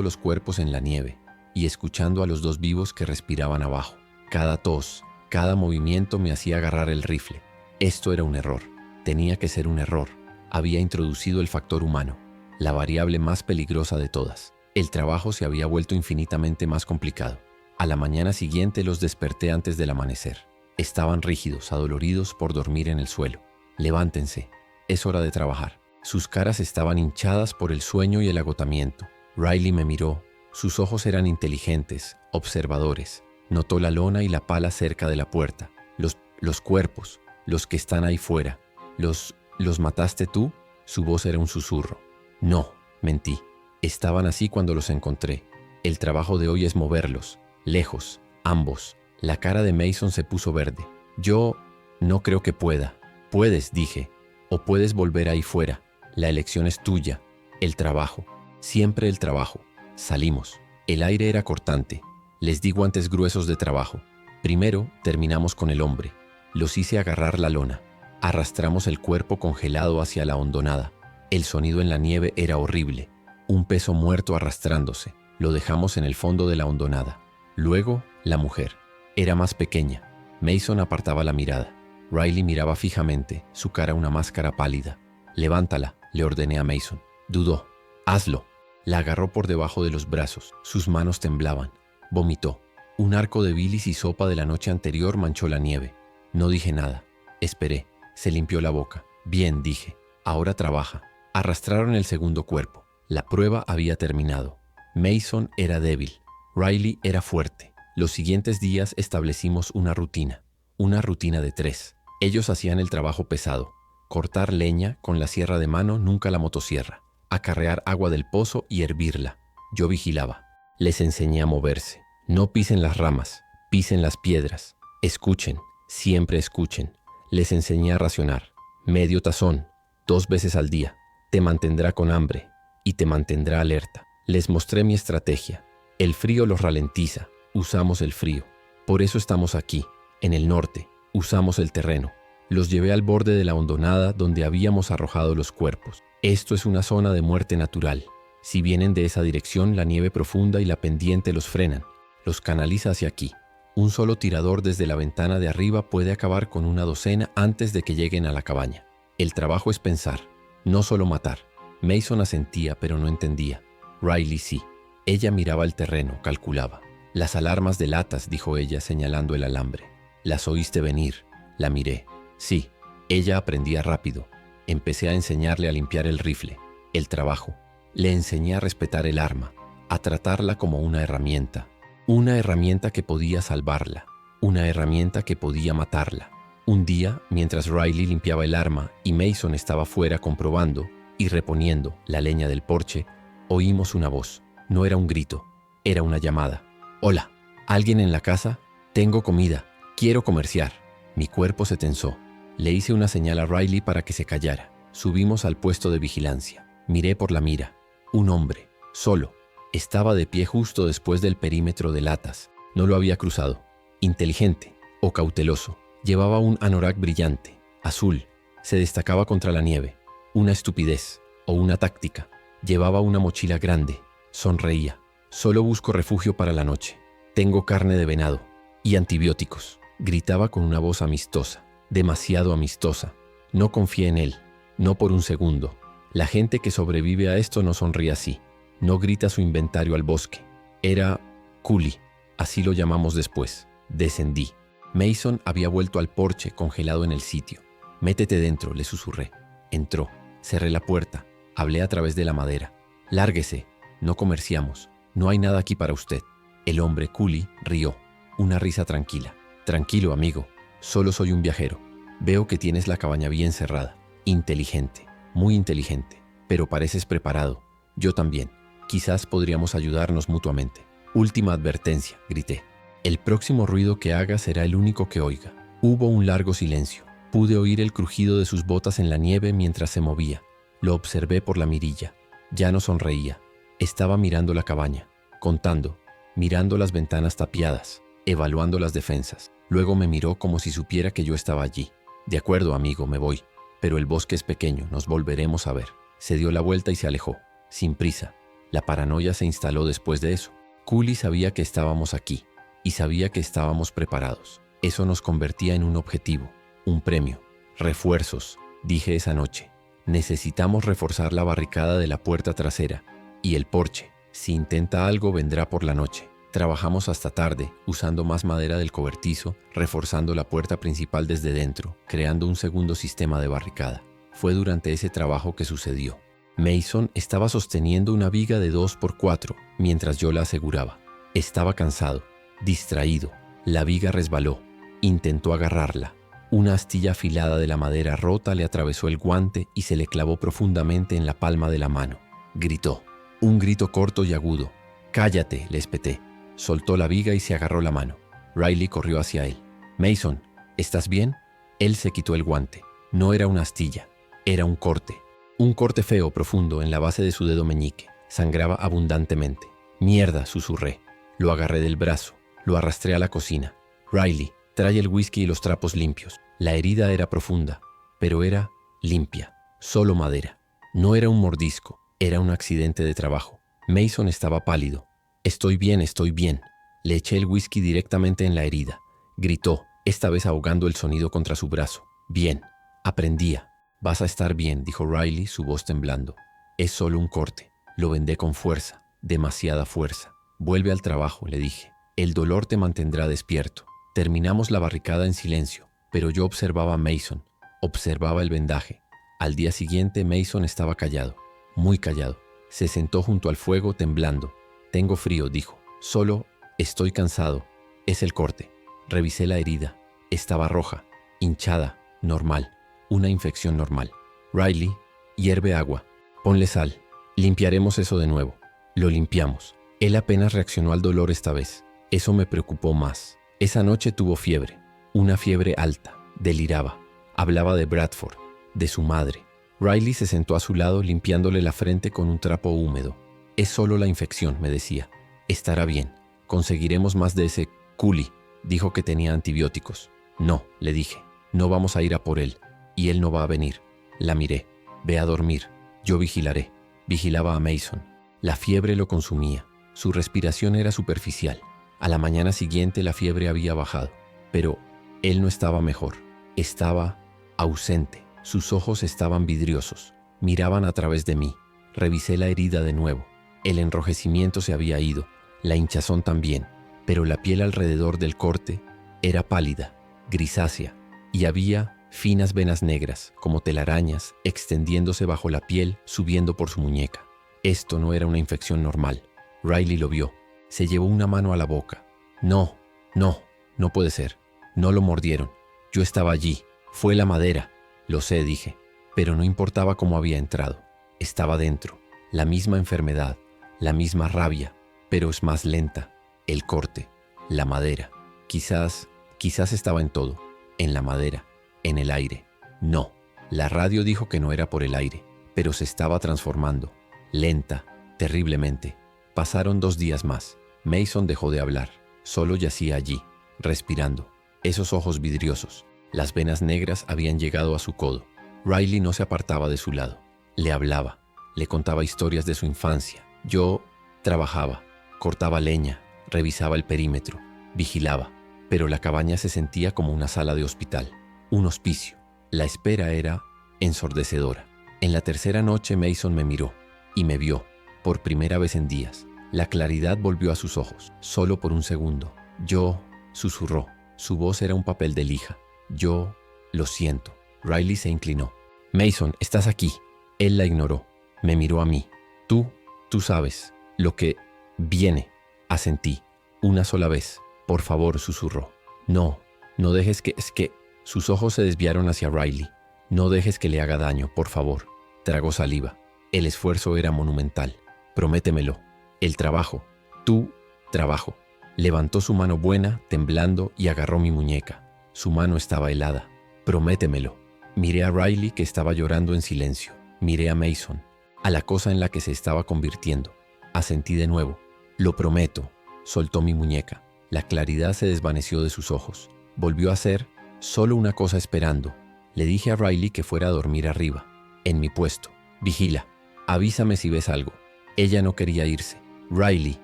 Speaker 1: los cuerpos en la nieve y escuchando a los 2 vivos que respiraban abajo. Cada tos, cada movimiento me hacía agarrar el rifle. Esto era un error. Tenía que ser un error. Había introducido el factor humano, la variable más peligrosa de todas. El trabajo se había vuelto infinitamente más complicado. A la mañana siguiente los desperté antes del amanecer. Estaban rígidos, adoloridos por dormir en el suelo. Levántense, es hora de trabajar. Sus caras estaban hinchadas por el sueño y el agotamiento. Riley me miró. Sus ojos eran inteligentes, observadores. Notó la lona y la pala cerca de la puerta. Los cuerpos, los que están ahí fuera. ¿Los mataste tú? Su voz era un susurro. No, mentí. Estaban así cuando los encontré. El trabajo de hoy es moverlos, lejos, ambos. La cara de Mason se puso verde. Yo no creo que pueda. Puedes, dije, o puedes volver ahí fuera. La elección es tuya. El trabajo. Siempre el trabajo. Salimos. El aire era cortante. Les di guantes gruesos de trabajo. Primero terminamos con el hombre. Los hice agarrar la lona. Arrastramos el cuerpo congelado hacia la hondonada. El sonido en la nieve era horrible. Un peso muerto arrastrándose. Lo dejamos en el fondo de la hondonada. Luego, la mujer. Era más pequeña. Mason apartaba la mirada. Riley miraba fijamente, su cara una máscara pálida. Levántala, le ordené a Mason. Dudó. Hazlo. La agarró por debajo de los brazos. Sus manos temblaban. Vomitó. Un arco de bilis y sopa de la noche anterior manchó la nieve. No dije nada. Esperé. Se limpió la boca. Bien, dije. Ahora trabaja. Arrastraron el segundo cuerpo. La prueba había terminado. Mason era débil. Riley era fuerte. Los siguientes días establecimos una rutina de 3. Ellos hacían el trabajo pesado. Cortar leña con la sierra de mano, nunca la motosierra. Acarrear agua del pozo y hervirla. Yo vigilaba. Les enseñé a moverse. No pisen las ramas, pisen las piedras. Escuchen, siempre escuchen. Les enseñé a racionar. Medio tazón, 2 veces al día. Te mantendrá con hambre y te mantendrá alerta. Les mostré mi estrategia. El frío los ralentiza. Usamos el frío. Por eso estamos aquí, en el norte. Usamos el terreno. Los llevé al borde de la hondonada donde habíamos arrojado los cuerpos. Esto es una zona de muerte natural. Si vienen de esa dirección, la nieve profunda y la pendiente los frenan. Los canaliza hacia aquí. Un solo tirador desde la ventana de arriba puede acabar con una docena antes de que lleguen a la cabaña. El trabajo es pensar, no solo matar. Mason asentía, pero no entendía. Riley sí. Ella miraba el terreno, calculaba. Las alarmas de latas, dijo ella señalando el alambre. Las oíste venir. La miré. Sí. Ella aprendía rápido. Empecé a enseñarle a limpiar el rifle. El trabajo. Le enseñé a respetar el arma, a tratarla como una herramienta. Una herramienta que podía salvarla. Una herramienta que podía matarla. Un día, mientras Riley limpiaba el arma y Mason estaba fuera comprobando y reponiendo la leña del porche, oímos una voz. No era un grito, era una llamada. Hola, ¿alguien en la casa? Tengo comida, quiero comerciar. Mi cuerpo se tensó. Le hice una señal a Riley para que se callara. Subimos al puesto de vigilancia. Miré por la mira. Un hombre, solo. Estaba de pie justo después del perímetro de latas. No lo había cruzado. Inteligente o cauteloso. Llevaba un anorak brillante, azul. Se destacaba contra la nieve. Una estupidez o una táctica. Llevaba una mochila grande. Sonreía. Solo busco refugio para la noche. Tengo carne de venado y antibióticos. Gritaba con una voz amistosa. Demasiado amistosa. No confié en él. No por un segundo. La gente que sobrevive a esto no sonríe así. No grita su inventario al bosque. Era Cooley. Así lo llamamos después. Descendí. Mason había vuelto al porche congelado en el sitio. Métete dentro, le susurré. Entró. Cerré la puerta. Hablé a través de la madera. Lárguese. No comerciamos. No hay nada aquí para usted. El hombre Cooley rió. Una risa tranquila. Tranquilo, amigo. Solo soy un viajero. Veo que tienes la cabaña bien cerrada. Inteligente. Muy inteligente. Pero pareces preparado. Yo también. Quizás podríamos ayudarnos mutuamente. Última advertencia, grité. El próximo ruido que haga será el único que oiga. Hubo un largo silencio. Pude oír el crujido de sus botas en la nieve mientras se movía. Lo observé por la mirilla. Ya no sonreía. Estaba mirando la cabaña, contando, mirando las ventanas tapiadas, evaluando las defensas. Luego me miró como si supiera que yo estaba allí. De acuerdo, amigo, me voy. Pero el bosque es pequeño, nos volveremos a ver. Se dio la vuelta y se alejó, sin prisa. La paranoia se instaló después de eso. Cooley sabía que estábamos aquí y sabía que estábamos preparados. Eso nos convertía en un objetivo, un premio. Refuerzos, dije esa noche. Necesitamos reforzar la barricada de la puerta trasera y el porche. Si intenta algo, vendrá por la noche. Trabajamos hasta tarde, usando más madera del cobertizo, reforzando la puerta principal desde dentro, creando un segundo sistema de barricada. Fue durante ese trabajo que sucedió. Mason estaba sosteniendo una viga de 2x4 mientras yo la aseguraba. Estaba cansado, distraído. La viga resbaló. Intentó agarrarla. Una astilla afilada de la madera rota le atravesó el guante y se le clavó profundamente en la palma de la mano. Gritó. Un grito corto y agudo. «Cállate», le espeté. Soltó la viga y se agarró la mano. Riley corrió hacia él. «Mason, ¿estás bien?» Él se quitó el guante. No era una astilla, era un corte. Un corte feo, profundo, en la base de su dedo meñique. Sangraba abundantemente. «Mierda», susurré. Lo agarré del brazo. Lo arrastré a la cocina. «Riley, trae el whisky y los trapos limpios». La herida era profunda, pero era limpia. Solo madera. No era un mordisco, era un accidente de trabajo. Mason estaba pálido. Estoy bien, estoy bien». Le eché el whisky directamente en la herida. Gritó, esta vez ahogando el sonido contra su brazo. «Bien, aprendía». «Vas a estar bien», dijo Riley, su voz temblando. «Es solo un corte. Lo vendé con fuerza, demasiada fuerza. Vuelve al trabajo», le dije. «El dolor te mantendrá despierto». Terminamos la barricada en silencio, pero yo observaba a Mason, observaba el vendaje. Al día siguiente Mason estaba callado, muy callado. Se sentó junto al fuego temblando. «Tengo frío», dijo. «Solo estoy cansado. Es el corte». Revisé la herida. Estaba roja, hinchada, normal. Una infección normal. «Riley, hierve agua. Ponle sal. Limpiaremos eso de nuevo». Lo limpiamos. Él apenas reaccionó al dolor esta vez. Eso me preocupó más. Esa noche tuvo fiebre. Una fiebre alta. Deliraba. Hablaba de Bradford, de su madre. Riley se sentó a su lado limpiándole la frente con un trapo húmedo. «Es solo la infección», me decía. «Estará bien. Conseguiremos más de ese culi». Dijo que tenía antibióticos. «No», le dije. «No vamos a ir a por él. Y él no va a venir». La miré. «Ve a dormir. Yo vigilaré». Vigilaba a Mason. La fiebre lo consumía. Su respiración era superficial. A la mañana siguiente la fiebre había bajado. Pero él no estaba mejor. Estaba ausente. Sus ojos estaban vidriosos. Miraban a través de mí. Revisé la herida de nuevo. El enrojecimiento se había ido. La hinchazón también. Pero la piel alrededor del corte era pálida, grisácea, y había finas venas negras, como telarañas, extendiéndose bajo la piel, subiendo por su muñeca. Esto no era una infección normal. Riley lo vio. Se llevó una mano a la boca. «No, no puede ser. No lo mordieron. Yo estaba allí. Fue la madera». «Lo sé», dije, pero no importaba cómo había entrado. Estaba dentro. La misma enfermedad, la misma rabia, pero es más lenta. El corte, la madera. Quizás estaba en todo. En la madera, en el aire. No, la radio dijo que no era por el aire, pero se estaba transformando. Lenta, terriblemente. Pasaron 2 días más. Mason dejó de hablar. Solo yacía allí, respirando. Esos ojos vidriosos. Las venas negras habían llegado a su codo. Riley no se apartaba de su lado. Le hablaba. Le contaba historias de su infancia. Yo trabajaba, cortaba leña, revisaba el perímetro, vigilaba. Pero la cabaña se sentía como una sala de hospital, un hospicio. La espera era ensordecedora. En la tercera noche Mason me miró y me vio, por primera vez en días. La claridad volvió a sus ojos, solo por un segundo. «Yo», susurró. Su voz era un papel de lija. «Yo lo siento». Riley se inclinó. «Mason, estás aquí». Él la ignoró. Me miró a mí. Tú sabes lo que viene». Asentí. «Una sola vez. Por favor», susurró. No dejes que... Sus ojos se desviaron hacia Riley. «No dejes que le haga daño, por favor». Tragó saliva. El esfuerzo era monumental. «Prométemelo». «El trabajo». «Tu trabajo». Levantó su mano buena, temblando, y agarró mi muñeca. Su mano estaba helada. «Prométemelo». Miré a Riley, que estaba llorando en silencio. Miré a Mason, a la cosa en la que se estaba convirtiendo. Asentí de nuevo. «Lo prometo». Soltó mi muñeca. La claridad se desvaneció de sus ojos. Volvió a ser solo una cosa esperando. Le dije a Riley que fuera a dormir arriba, en mi puesto. «Vigila. Avísame si ves algo». Ella no quería irse. «Riley,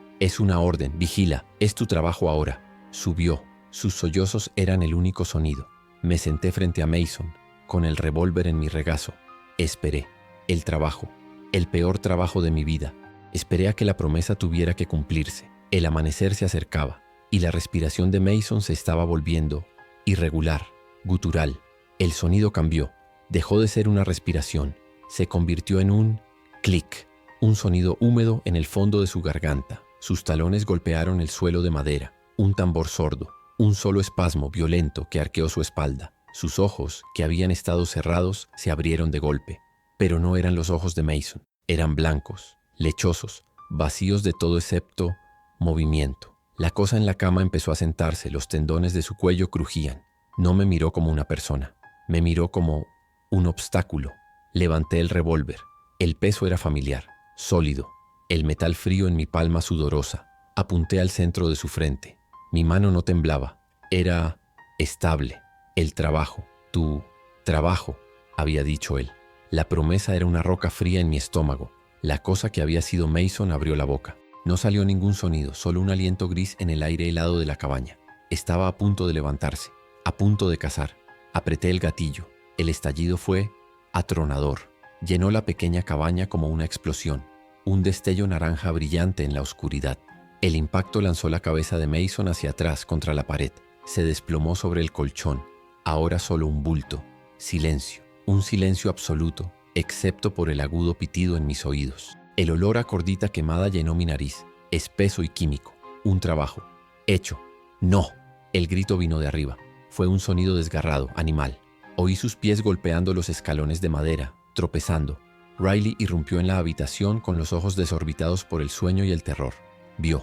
Speaker 1: es una orden. Vigila. Es tu trabajo ahora». Subió. Sus sollozos eran el único sonido. Me senté frente a Mason, con el revólver en mi regazo. Esperé. El trabajo. El peor trabajo de mi vida. Esperé a que la promesa tuviera que cumplirse. El amanecer se acercaba, y la respiración de Mason se estaba volviendo irregular, gutural. El sonido cambió. Dejó de ser una respiración. Se convirtió en un clic, un sonido húmedo en el fondo de su garganta. Sus talones golpearon el suelo de madera. Un tambor sordo. Un solo espasmo violento que arqueó su espalda. Sus ojos, que habían estado cerrados, se abrieron de golpe. Pero no eran los ojos de Mason. Eran blancos, lechosos, vacíos de todo excepto movimiento. La cosa en la cama empezó a sentarse, los tendones de su cuello crujían. No me miró como una persona, me miró como un obstáculo. Levanté el revólver. El peso era familiar, sólido, el metal frío en mi palma sudorosa. Apunté al centro de su frente. Mi mano no temblaba, era estable. El trabajo, tu trabajo, había dicho él. La promesa era una roca fría en mi estómago. La cosa que había sido Mason abrió la boca. No salió ningún sonido, solo un aliento gris en el aire helado de la cabaña. Estaba a punto de levantarse, a punto de cazar. Apreté el gatillo. El estallido fue atronador. Llenó la pequeña cabaña como una explosión, un destello naranja brillante en la oscuridad. El impacto lanzó la cabeza de Mason hacia atrás contra la pared. Se desplomó sobre el colchón. Ahora solo un bulto. Silencio. Un silencio absoluto, excepto por el agudo pitido en mis oídos. El olor a cordita quemada llenó mi nariz, espeso y químico. Un trabajo. Hecho. ¡No! El grito vino de arriba. Fue un sonido desgarrado, animal. Oí sus pies golpeando los escalones de madera, tropezando. Riley irrumpió en la habitación con los ojos desorbitados por el sueño y el terror. Vio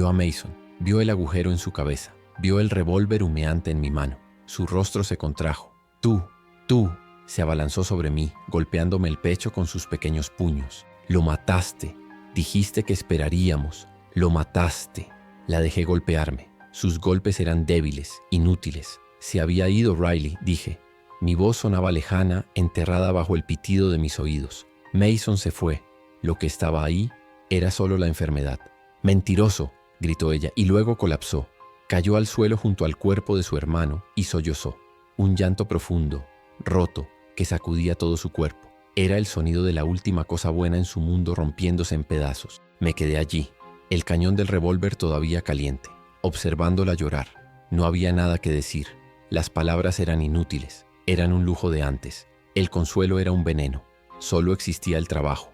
Speaker 1: a Mason, vio el agujero en su cabeza, vio el revólver humeante en mi mano. Su rostro se contrajo. Tú, se abalanzó sobre mí, golpeándome el pecho con sus pequeños puños. Lo mataste. Dijiste que esperaríamos. Lo mataste. La dejé golpearme. Sus golpes eran débiles, inútiles. Se había ido Riley, dije. Mi voz sonaba lejana, enterrada bajo el pitido de mis oídos. Mason se fue. Lo que estaba ahí era solo la enfermedad. «Mentiroso», gritó ella, y luego colapsó. Cayó al suelo junto al cuerpo de su hermano y sollozó. Un llanto profundo, roto, que sacudía todo su cuerpo. Era el sonido de la última cosa buena en su mundo rompiéndose en pedazos. Me quedé allí, el cañón del revólver todavía caliente, observándola llorar. No había nada que decir. Las palabras eran inútiles, eran un lujo de antes. El consuelo era un veneno. Solo existía el trabajo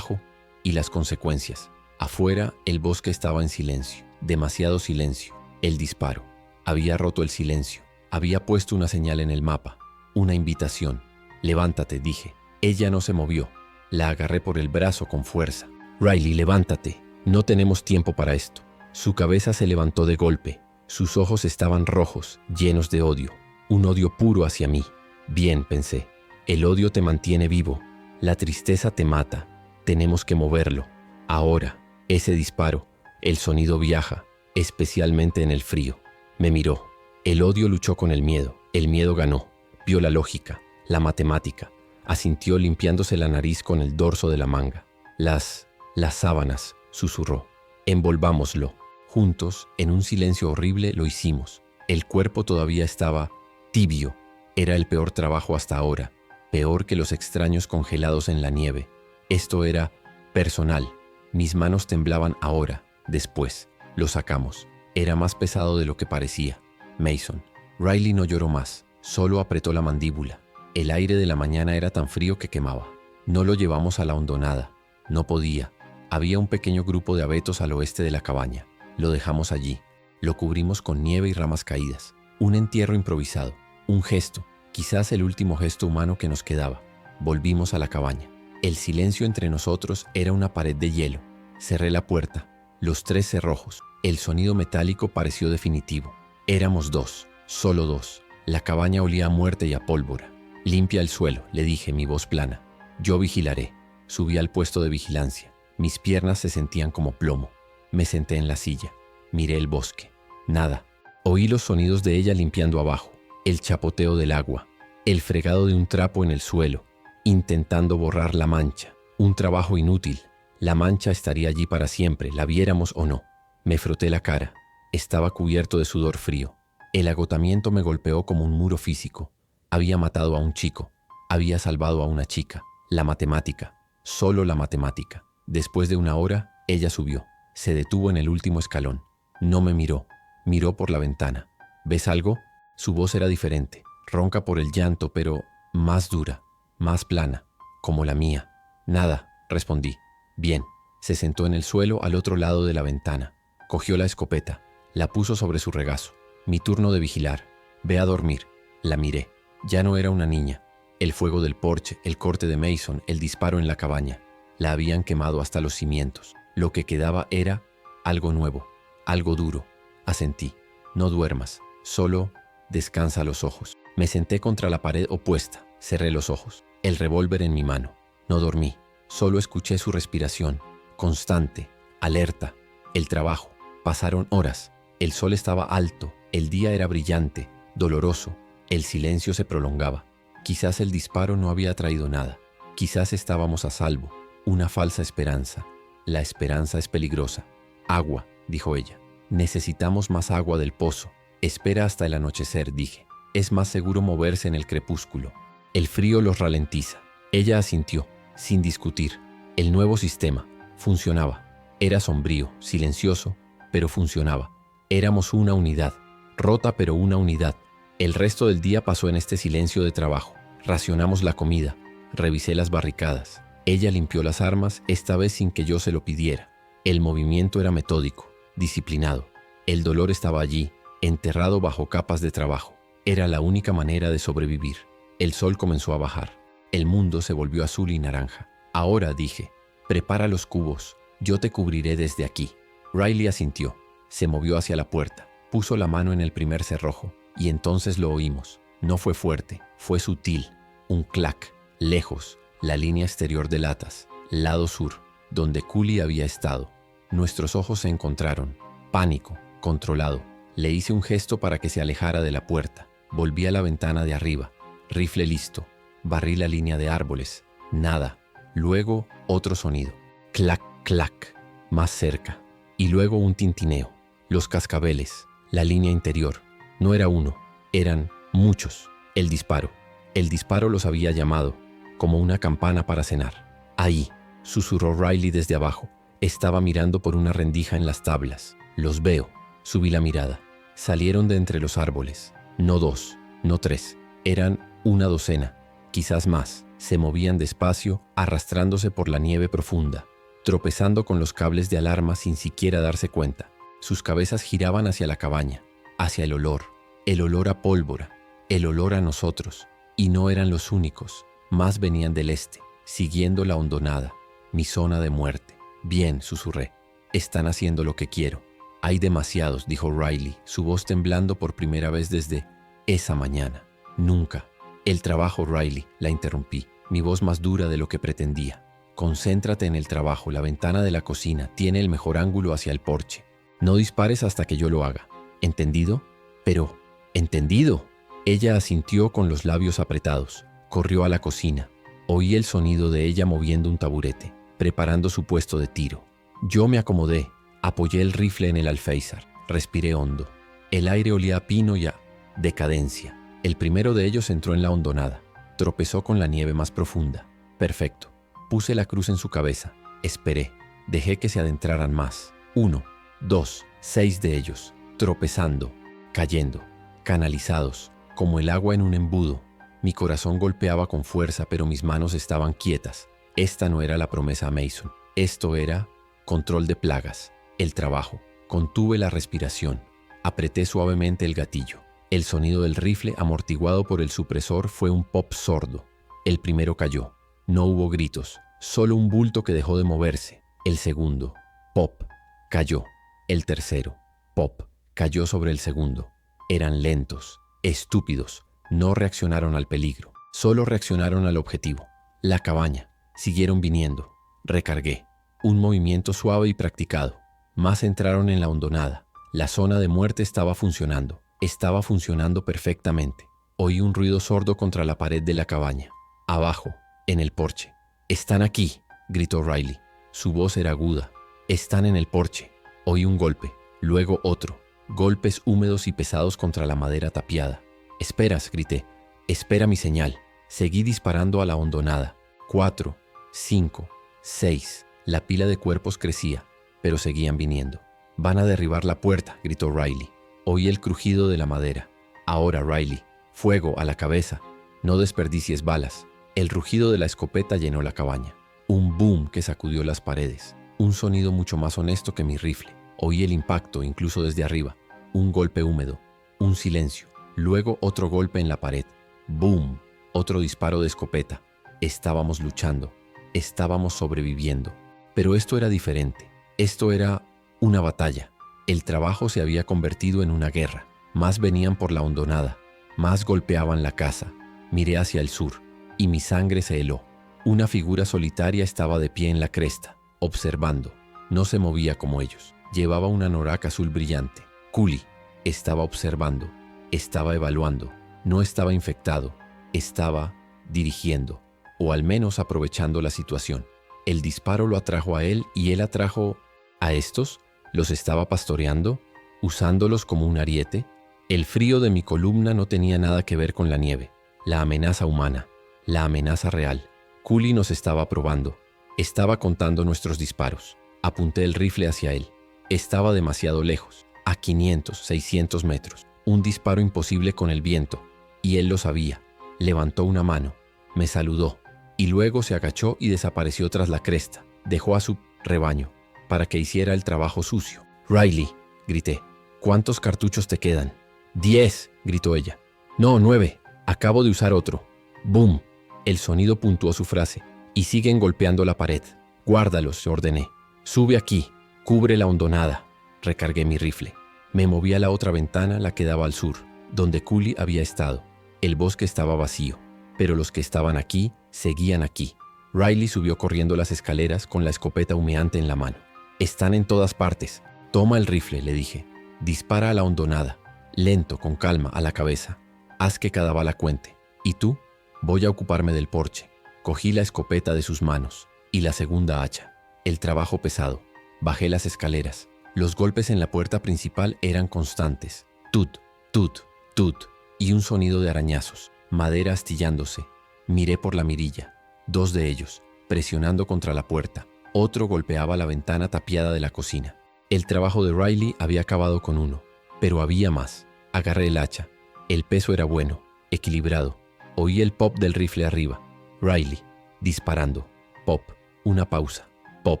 Speaker 1: y las consecuencias. Afuera, el bosque estaba en silencio, demasiado silencio. El disparo. Había roto el silencio. Había puesto una señal en el mapa, una invitación. «Levántate», dije. Ella no se movió. La agarré por el brazo con fuerza. «Riley, levántate. No tenemos tiempo para esto». Su cabeza se levantó de golpe. Sus ojos estaban rojos, llenos de odio. Un odio puro hacia mí. Bien, pensé. El odio te mantiene vivo. La tristeza te mata. Tenemos que moverlo. Ahora. Ese disparo. El sonido viaja, especialmente en el frío. Me miró. El odio luchó con el miedo. El miedo ganó. Vio la lógica, la matemática. Asintió limpiándose la nariz con el dorso de la manga. Las sábanas, susurró. Envolvámoslo. Juntos, en un silencio horrible, lo hicimos. El cuerpo todavía estaba tibio. Era el peor trabajo hasta ahora. Peor que los extraños congelados en la nieve. Esto era personal. Mis manos temblaban ahora, después. Lo sacamos. Era más pesado de lo que parecía. Mason. Riley no lloró más. Solo apretó la mandíbula. El aire de la mañana era tan frío que quemaba. No lo llevamos a la hondonada. No podía. Había un pequeño grupo de abetos al oeste de la cabaña. Lo dejamos allí. Lo cubrimos con nieve y ramas caídas. Un entierro improvisado. Un gesto. Quizás el último gesto humano que nos quedaba. Volvimos a la cabaña. El silencio entre nosotros era una pared de hielo. Cerré la puerta. Los 3 cerrojos. El sonido metálico pareció definitivo. Éramos 2. Solo 2. La cabaña olía a muerte y a pólvora. «Limpia el suelo», le dije, mi voz plana. «Yo vigilaré». Subí al puesto de vigilancia. Mis piernas se sentían como plomo. Me senté en la silla. Miré el bosque. Nada. Oí los sonidos de ella limpiando abajo. El chapoteo del agua. El fregado de un trapo en el suelo. Intentando borrar la mancha. Un trabajo inútil. La mancha estaría allí para siempre, la viéramos o no. Me froté la cara. Estaba cubierto de sudor frío. El agotamiento me golpeó como un muro físico. Había matado a un chico. Había salvado a una chica. La matemática. Solo la matemática. Después de una hora, ella subió. Se detuvo en el último escalón. No me miró. Miró por la ventana. «¿Ves algo?» Su voz era diferente. Ronca por el llanto, pero más dura. Más plana. Como la mía. «Nada», respondí. «Bien». Se sentó en el suelo al otro lado de la ventana. Cogió la escopeta. La puso sobre su regazo. «Mi turno de vigilar. Ve a dormir». La miré. Ya no era una niña. El fuego del porche, el corte de Mason, el disparo en la cabaña. La habían quemado hasta los cimientos. Lo que quedaba era algo nuevo. Algo duro. Asentí. No duermas. Solo descansa los ojos. Me senté contra la pared opuesta. Cerré los ojos. El revólver en mi mano. No dormí. Solo escuché su respiración. Constante. Alerta. El trabajo. Pasaron horas. El sol estaba alto. El día era brillante. Doloroso. El silencio se prolongaba. Quizás el disparo no había traído nada. Quizás estábamos a salvo. Una falsa esperanza. La esperanza es peligrosa. Agua, dijo ella. Necesitamos más agua del pozo. Espera hasta el anochecer, dije. Es más seguro moverse en el crepúsculo. El frío los ralentiza. Ella asintió, sin discutir. El nuevo sistema funcionaba. Era sombrío, silencioso, pero funcionaba. Éramos una unidad. Rota, pero una unidad. El resto del día pasó en este silencio de trabajo. Racionamos la comida. Revisé las barricadas. Ella limpió las armas, esta vez sin que yo se lo pidiera. El movimiento era metódico, disciplinado. El dolor estaba allí, enterrado bajo capas de trabajo. Era la única manera de sobrevivir. El sol comenzó a bajar. El mundo se volvió azul y naranja. Ahora, dije, prepara los cubos. Yo te cubriré desde aquí. Riley asintió. Se movió hacia la puerta. Puso la mano en el primer cerrojo. Y entonces lo oímos. No fue fuerte, fue sutil. Un clac, lejos, la línea exterior de latas, lado sur, donde Cooley había estado. Nuestros ojos se encontraron. Pánico, controlado. Le hice un gesto para que se alejara de la puerta. Volví a la ventana de arriba. Rifle listo. Barrí la línea de árboles. Nada. Luego otro sonido. Clac, clac. Más cerca. Y luego un tintineo. Los cascabeles. La línea interior. No era uno. Eran muchos. El disparo. El disparo los había llamado, como una campana para cenar. Ahí, susurró Riley desde abajo. Estaba mirando por una rendija en las tablas. Los veo. Subí la mirada. Salieron de entre los árboles. No 2, no 3. Eran una docena, quizás más. Se movían despacio, arrastrándose por la nieve profunda, tropezando con los cables de alarma sin siquiera darse cuenta. Sus cabezas giraban hacia la cabaña, hacia el olor a pólvora, el olor a nosotros. Y no eran los únicos, más venían del este, siguiendo la hondonada, mi zona de muerte. Bien, susurré, están haciendo lo que quiero. Hay demasiados, dijo Riley, su voz temblando por primera vez desde esa mañana. Nunca. El trabajo, Riley, la interrumpí, mi voz más dura de lo que pretendía. Concéntrate en el trabajo, la ventana de la cocina tiene el mejor ángulo hacia el porche. No dispares hasta que yo lo haga. ¿Entendido? Pero, ¿entendido? Ella asintió con los labios apretados. Corrió a la cocina. Oí el sonido de ella moviendo un taburete, preparando su puesto de tiro. Yo me acomodé, apoyé el rifle en el alféizar, respiré hondo. El aire olía a pino y a decadencia. El primero de ellos entró en la hondonada. Tropezó con la nieve más profunda. Perfecto. Puse la cruz en su cabeza. Esperé. Dejé que se adentraran más. 1, 2, 6 de ellos. Tropezando, cayendo, canalizados, como el agua en un embudo. Mi corazón golpeaba con fuerza, pero mis manos estaban quietas. Esta no era la promesa a Mason. Esto era control de plagas, el trabajo. Contuve la respiración. Apreté suavemente el gatillo. El sonido del rifle, amortiguado por el supresor, fue un pop sordo. El primero cayó. No hubo gritos, solo un bulto que dejó de moverse. El segundo, pop, cayó. El tercero, pop, cayó sobre el segundo. Eran lentos, estúpidos. No reaccionaron al peligro, solo reaccionaron al objetivo. La cabaña. Siguieron viniendo. Recargué. Un movimiento suave y practicado. Más entraron en la hondonada. La zona de muerte estaba funcionando. Estaba funcionando perfectamente. Oí un ruido sordo contra la pared de la cabaña. Abajo, en el porche. «¡Están aquí!», gritó Riley. Su voz era aguda. «Están en el porche». Oí un golpe, luego otro. Golpes húmedos y pesados contra la madera tapiada. «¡Esperas!», grité. «Espera mi señal». Seguí disparando a la hondonada. 4, 5, 6. La pila de cuerpos crecía, pero seguían viniendo. «Van a derribar la puerta», gritó Riley. Oí el crujido de la madera. «Ahora, Riley. Fuego a la cabeza. No desperdicies balas». El rugido de la escopeta llenó la cabaña. Un boom que sacudió las paredes. Un sonido mucho más honesto que mi rifle. Oí el impacto incluso desde arriba. Un golpe húmedo. Un silencio. Luego otro golpe en la pared. Boom. Otro disparo de escopeta. Estábamos luchando. Estábamos sobreviviendo. Pero esto era diferente. Esto era una batalla. El trabajo se había convertido en una guerra. Más venían por la hondonada, más golpeaban la casa. Miré hacia el sur, y mi sangre se heló. Una figura solitaria estaba de pie en la cresta, observando. No se movía como ellos. Llevaba una anorak azul brillante. Cooley estaba observando, estaba evaluando. No estaba infectado, estaba dirigiendo, o al menos aprovechando la situación. El disparo lo atrajo a él y él atrajo a estos. ¿Los estaba pastoreando? ¿Usándolos como un ariete? El frío de mi columna no tenía nada que ver con la nieve. La amenaza humana, la amenaza real. Cooley nos estaba probando. Estaba contando nuestros disparos. Apunté el rifle hacia él. Estaba demasiado lejos, a 500, 600 metros. Un disparo imposible con el viento. Y él lo sabía. Levantó una mano, me saludó, y luego se agachó y desapareció tras la cresta. Dejó a su rebaño para que hiciera el trabajo sucio. «Riley», grité, «¿cuántos cartuchos te quedan?» «10», gritó ella. «No, 9. Acabo de usar otro». «Boom». El sonido puntuó su frase. «Y siguen golpeando la pared». «Guárdalos», ordené. «Sube aquí. Cubre la hondonada». Recargué mi rifle. Me moví a la otra ventana, la que daba al sur, donde Cooley había estado. El bosque estaba vacío, pero los que estaban aquí seguían aquí. Riley subió corriendo las escaleras con la escopeta humeante en la mano. «Están en todas partes». «Toma el rifle», le dije. «Dispara a la hondonada. Lento, con calma, a la cabeza. Haz que cada bala cuente. ¿Y tú?» «Voy a ocuparme del porche». Cogí la escopeta de sus manos y la segunda hacha. El trabajo pesado. Bajé las escaleras. Los golpes en la puerta principal eran constantes. Tut, tut, tut. Y un sonido de arañazos. Madera astillándose. Miré por la mirilla. 2 de ellos, presionando contra la puerta. Otro golpeaba la ventana tapiada de la cocina. El trabajo de Riley había acabado con uno, pero había más. Agarré el hacha. El peso era bueno, equilibrado. Oí el pop del rifle arriba. Riley, disparando. Pop. Una pausa. Pop.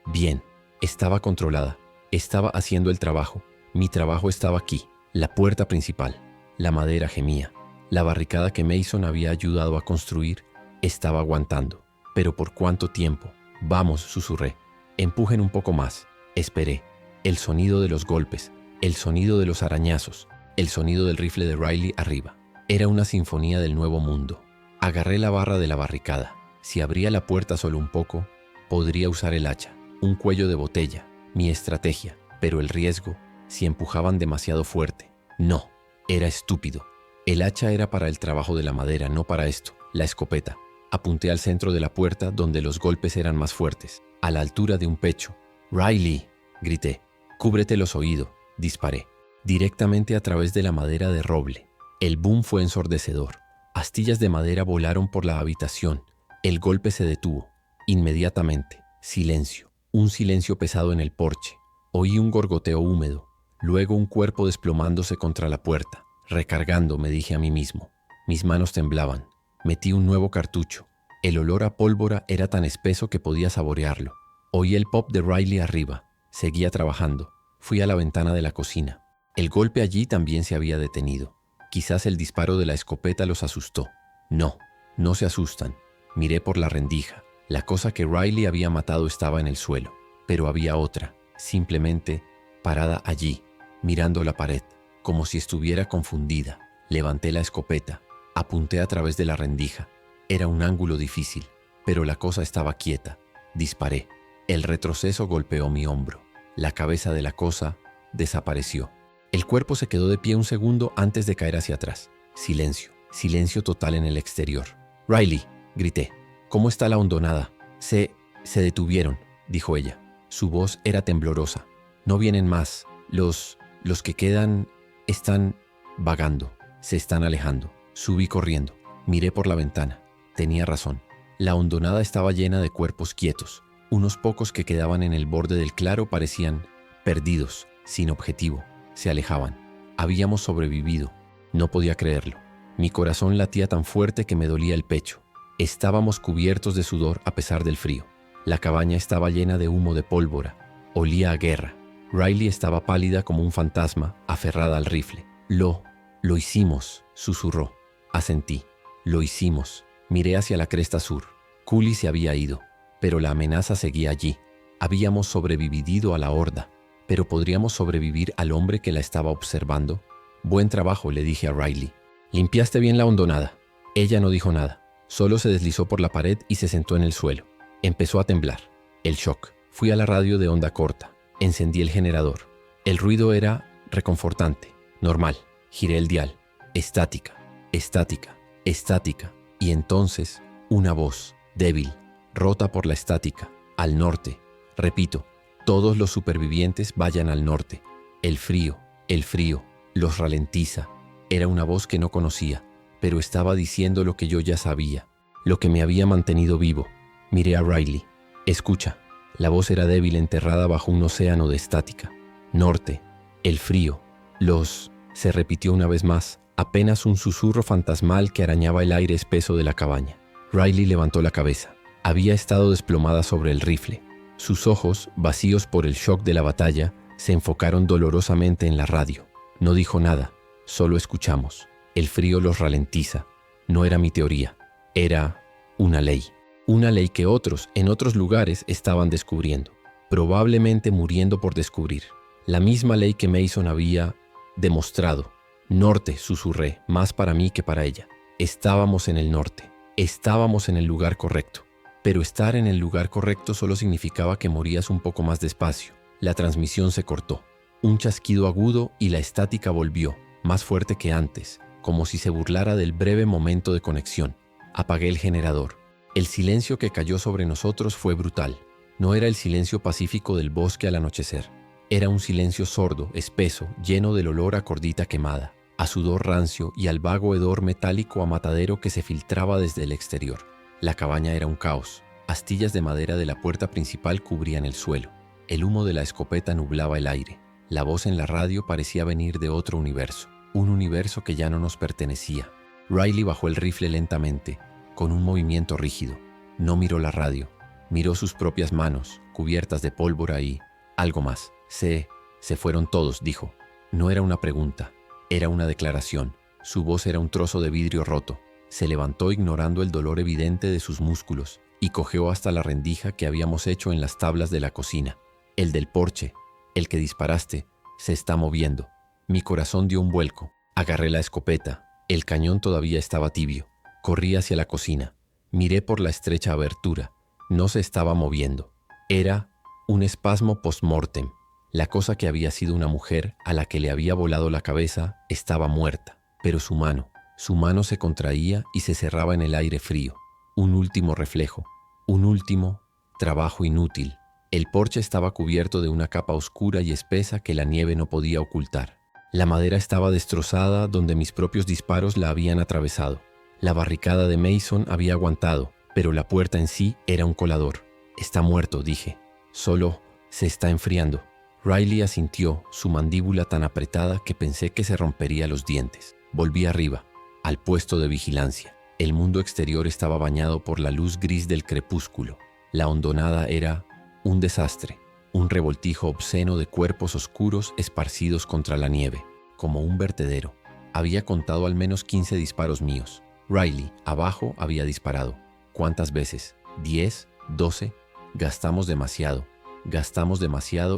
Speaker 1: Bien. Estaba controlada. Estaba haciendo el trabajo. Mi trabajo estaba aquí. La puerta principal. La madera gemía. La barricada que Mason había ayudado a construir estaba aguantando. ¿Pero por cuánto tiempo? «Vamos», susurré. «Empujen un poco más». Esperé. El sonido de los golpes, el sonido de los arañazos, el sonido del rifle de Riley arriba. Era una sinfonía del nuevo mundo. Agarré la barra de la barricada. Si abría la puerta solo un poco, podría usar el hacha. Un cuello de botella. Mi estrategia. Pero el riesgo, si empujaban demasiado fuerte. No. Era estúpido. El hacha era para el trabajo de la madera, no para esto. La escopeta. Apunté al centro de la puerta donde los golpes eran más fuertes, a la altura de un pecho. «Riley», grité. «Cúbrete los oídos», disparé. Directamente a través de la madera de roble. El boom fue ensordecedor. Astillas de madera volaron por la habitación. El golpe se detuvo. Inmediatamente. Silencio. Un silencio pesado en el porche. Oí un gorgoteo húmedo. Luego un cuerpo desplomándose contra la puerta. «Recargando», me dije a mí mismo. Mis manos temblaban. Metí un nuevo cartucho. El olor a pólvora era tan espeso que podía saborearlo. Oí el pop de Riley arriba. Seguía trabajando. Fui a la ventana de la cocina. El golpe allí también se había detenido. Quizás el disparo de la escopeta los asustó. No, no se asustan. Miré por la rendija. La cosa que Riley había matado estaba en el suelo. Pero había otra, simplemente parada allí, mirando la pared, como si estuviera confundida. Levanté la escopeta. Apunté a través de la rendija. Era un ángulo difícil, pero la cosa estaba quieta. Disparé. El retroceso golpeó mi hombro. La cabeza de la cosa desapareció. El cuerpo se quedó de pie un segundo antes de caer hacia atrás. Silencio. Silencio total en el exterior. «Riley», grité. «¿Cómo está la hondonada?» Se detuvieron», dijo ella. Su voz era temblorosa. «No vienen más. Los que quedan están vagando. Se están alejando». Subí corriendo. Miré por la ventana. Tenía razón. La hondonada estaba llena de cuerpos quietos. Unos pocos que quedaban en el borde del claro parecían perdidos, sin objetivo. Se alejaban. Habíamos sobrevivido. No podía creerlo. Mi corazón latía tan fuerte que me dolía el pecho. Estábamos cubiertos de sudor a pesar del frío. La cabaña estaba llena de humo de pólvora. Olía a guerra. Riley estaba pálida como un fantasma, aferrada al rifle. Lo hicimos», susurró. Asentí. «Lo hicimos». Miré hacia la cresta sur. Cooley se había ido, pero la amenaza seguía allí. Habíamos sobrevivido a la horda. pero ¿podríamos sobrevivir al hombre que la estaba observando? Buen trabajo, le dije a Riley. Limpiaste bien la hondonada. Ella no dijo nada. Solo se deslizó por la pared y se sentó en el suelo. Empezó a temblar. El shock. Fui a la radio de onda corta. Encendí el generador. El ruido era reconfortante, normal. Giré el dial. Estática, estática, estática. Y entonces, una voz, débil, rota por la estática. Al norte. Repito, todos los supervivientes vayan al norte. El frío, los ralentiza. Era una voz que no conocía, pero estaba diciendo lo que yo ya sabía, lo que me había mantenido vivo. Miré a Riley. Escucha. La voz era débil, enterrada bajo un océano de estática. Norte, el frío, los... Se repitió una vez más, apenas un susurro fantasmal que arañaba el aire espeso de la cabaña. Riley levantó la cabeza. Había estado desplomada sobre el rifle. Sus ojos, vacíos por el shock de la batalla, se enfocaron dolorosamente en la radio. No dijo nada, solo escuchamos. El frío los ralentiza. No era mi teoría, era una ley. Una ley que otros, en otros lugares, estaban descubriendo. Probablemente muriendo por descubrir. La misma ley que Mason había demostrado. Norte, susurré, más para mí que para ella. Estábamos en el norte. Estábamos en el lugar correcto. Pero estar en el lugar correcto solo significaba que morías un poco más despacio. La transmisión se cortó. Un chasquido agudo y la estática volvió, más fuerte que antes, como si se burlara del breve momento de conexión. Apagué el generador. El silencio que cayó sobre nosotros fue brutal. No era el silencio pacífico del bosque al anochecer. Era un silencio sordo, espeso, lleno del olor a cordita quemada, a sudor rancio y al vago hedor metálico a matadero que se filtraba desde el exterior. La cabaña era un caos. Astillas de madera de la puerta principal cubrían el suelo. El humo de la escopeta nublaba el aire. La voz en la radio parecía venir de otro universo, un universo que ya no nos pertenecía. Riley bajó el rifle lentamente, con un movimiento rígido. No miró la radio, miró sus propias manos, cubiertas de pólvora y... algo más. Se fueron todos, dijo. No era una pregunta, era una declaración. Su voz era un trozo de vidrio roto. Se levantó ignorando el dolor evidente de sus músculos y cojeó hasta la rendija que habíamos hecho en las tablas de la cocina. El del porche, el que disparaste, se está moviendo. Mi corazón dio un vuelco. Agarré la escopeta. El cañón todavía estaba tibio. Corrí hacia la cocina. Miré por la estrecha abertura. No se estaba moviendo. Era un espasmo post-mortem. La cosa que había sido una mujer a la que le había volado la cabeza estaba muerta, pero su mano se contraía y se cerraba en el aire frío. Un último reflejo, un último trabajo inútil. El porche estaba cubierto de una capa oscura y espesa que la nieve no podía ocultar. La madera estaba destrozada donde mis propios disparos la habían atravesado. La barricada de Mason había aguantado, pero la puerta en sí era un colador. Está muerto, dije. Solo se está enfriando. Riley asintió, su mandíbula tan apretada que pensé que se rompería los dientes. Volví arriba, al puesto de vigilancia. El mundo exterior estaba bañado por la luz gris del crepúsculo. La hondonada era un desastre, un revoltijo obsceno de cuerpos oscuros esparcidos contra la nieve, como un vertedero. Había contado al menos 15 disparos míos. Riley, abajo, había disparado. ¿Cuántas veces? ¿10? ¿12? Gastamos demasiado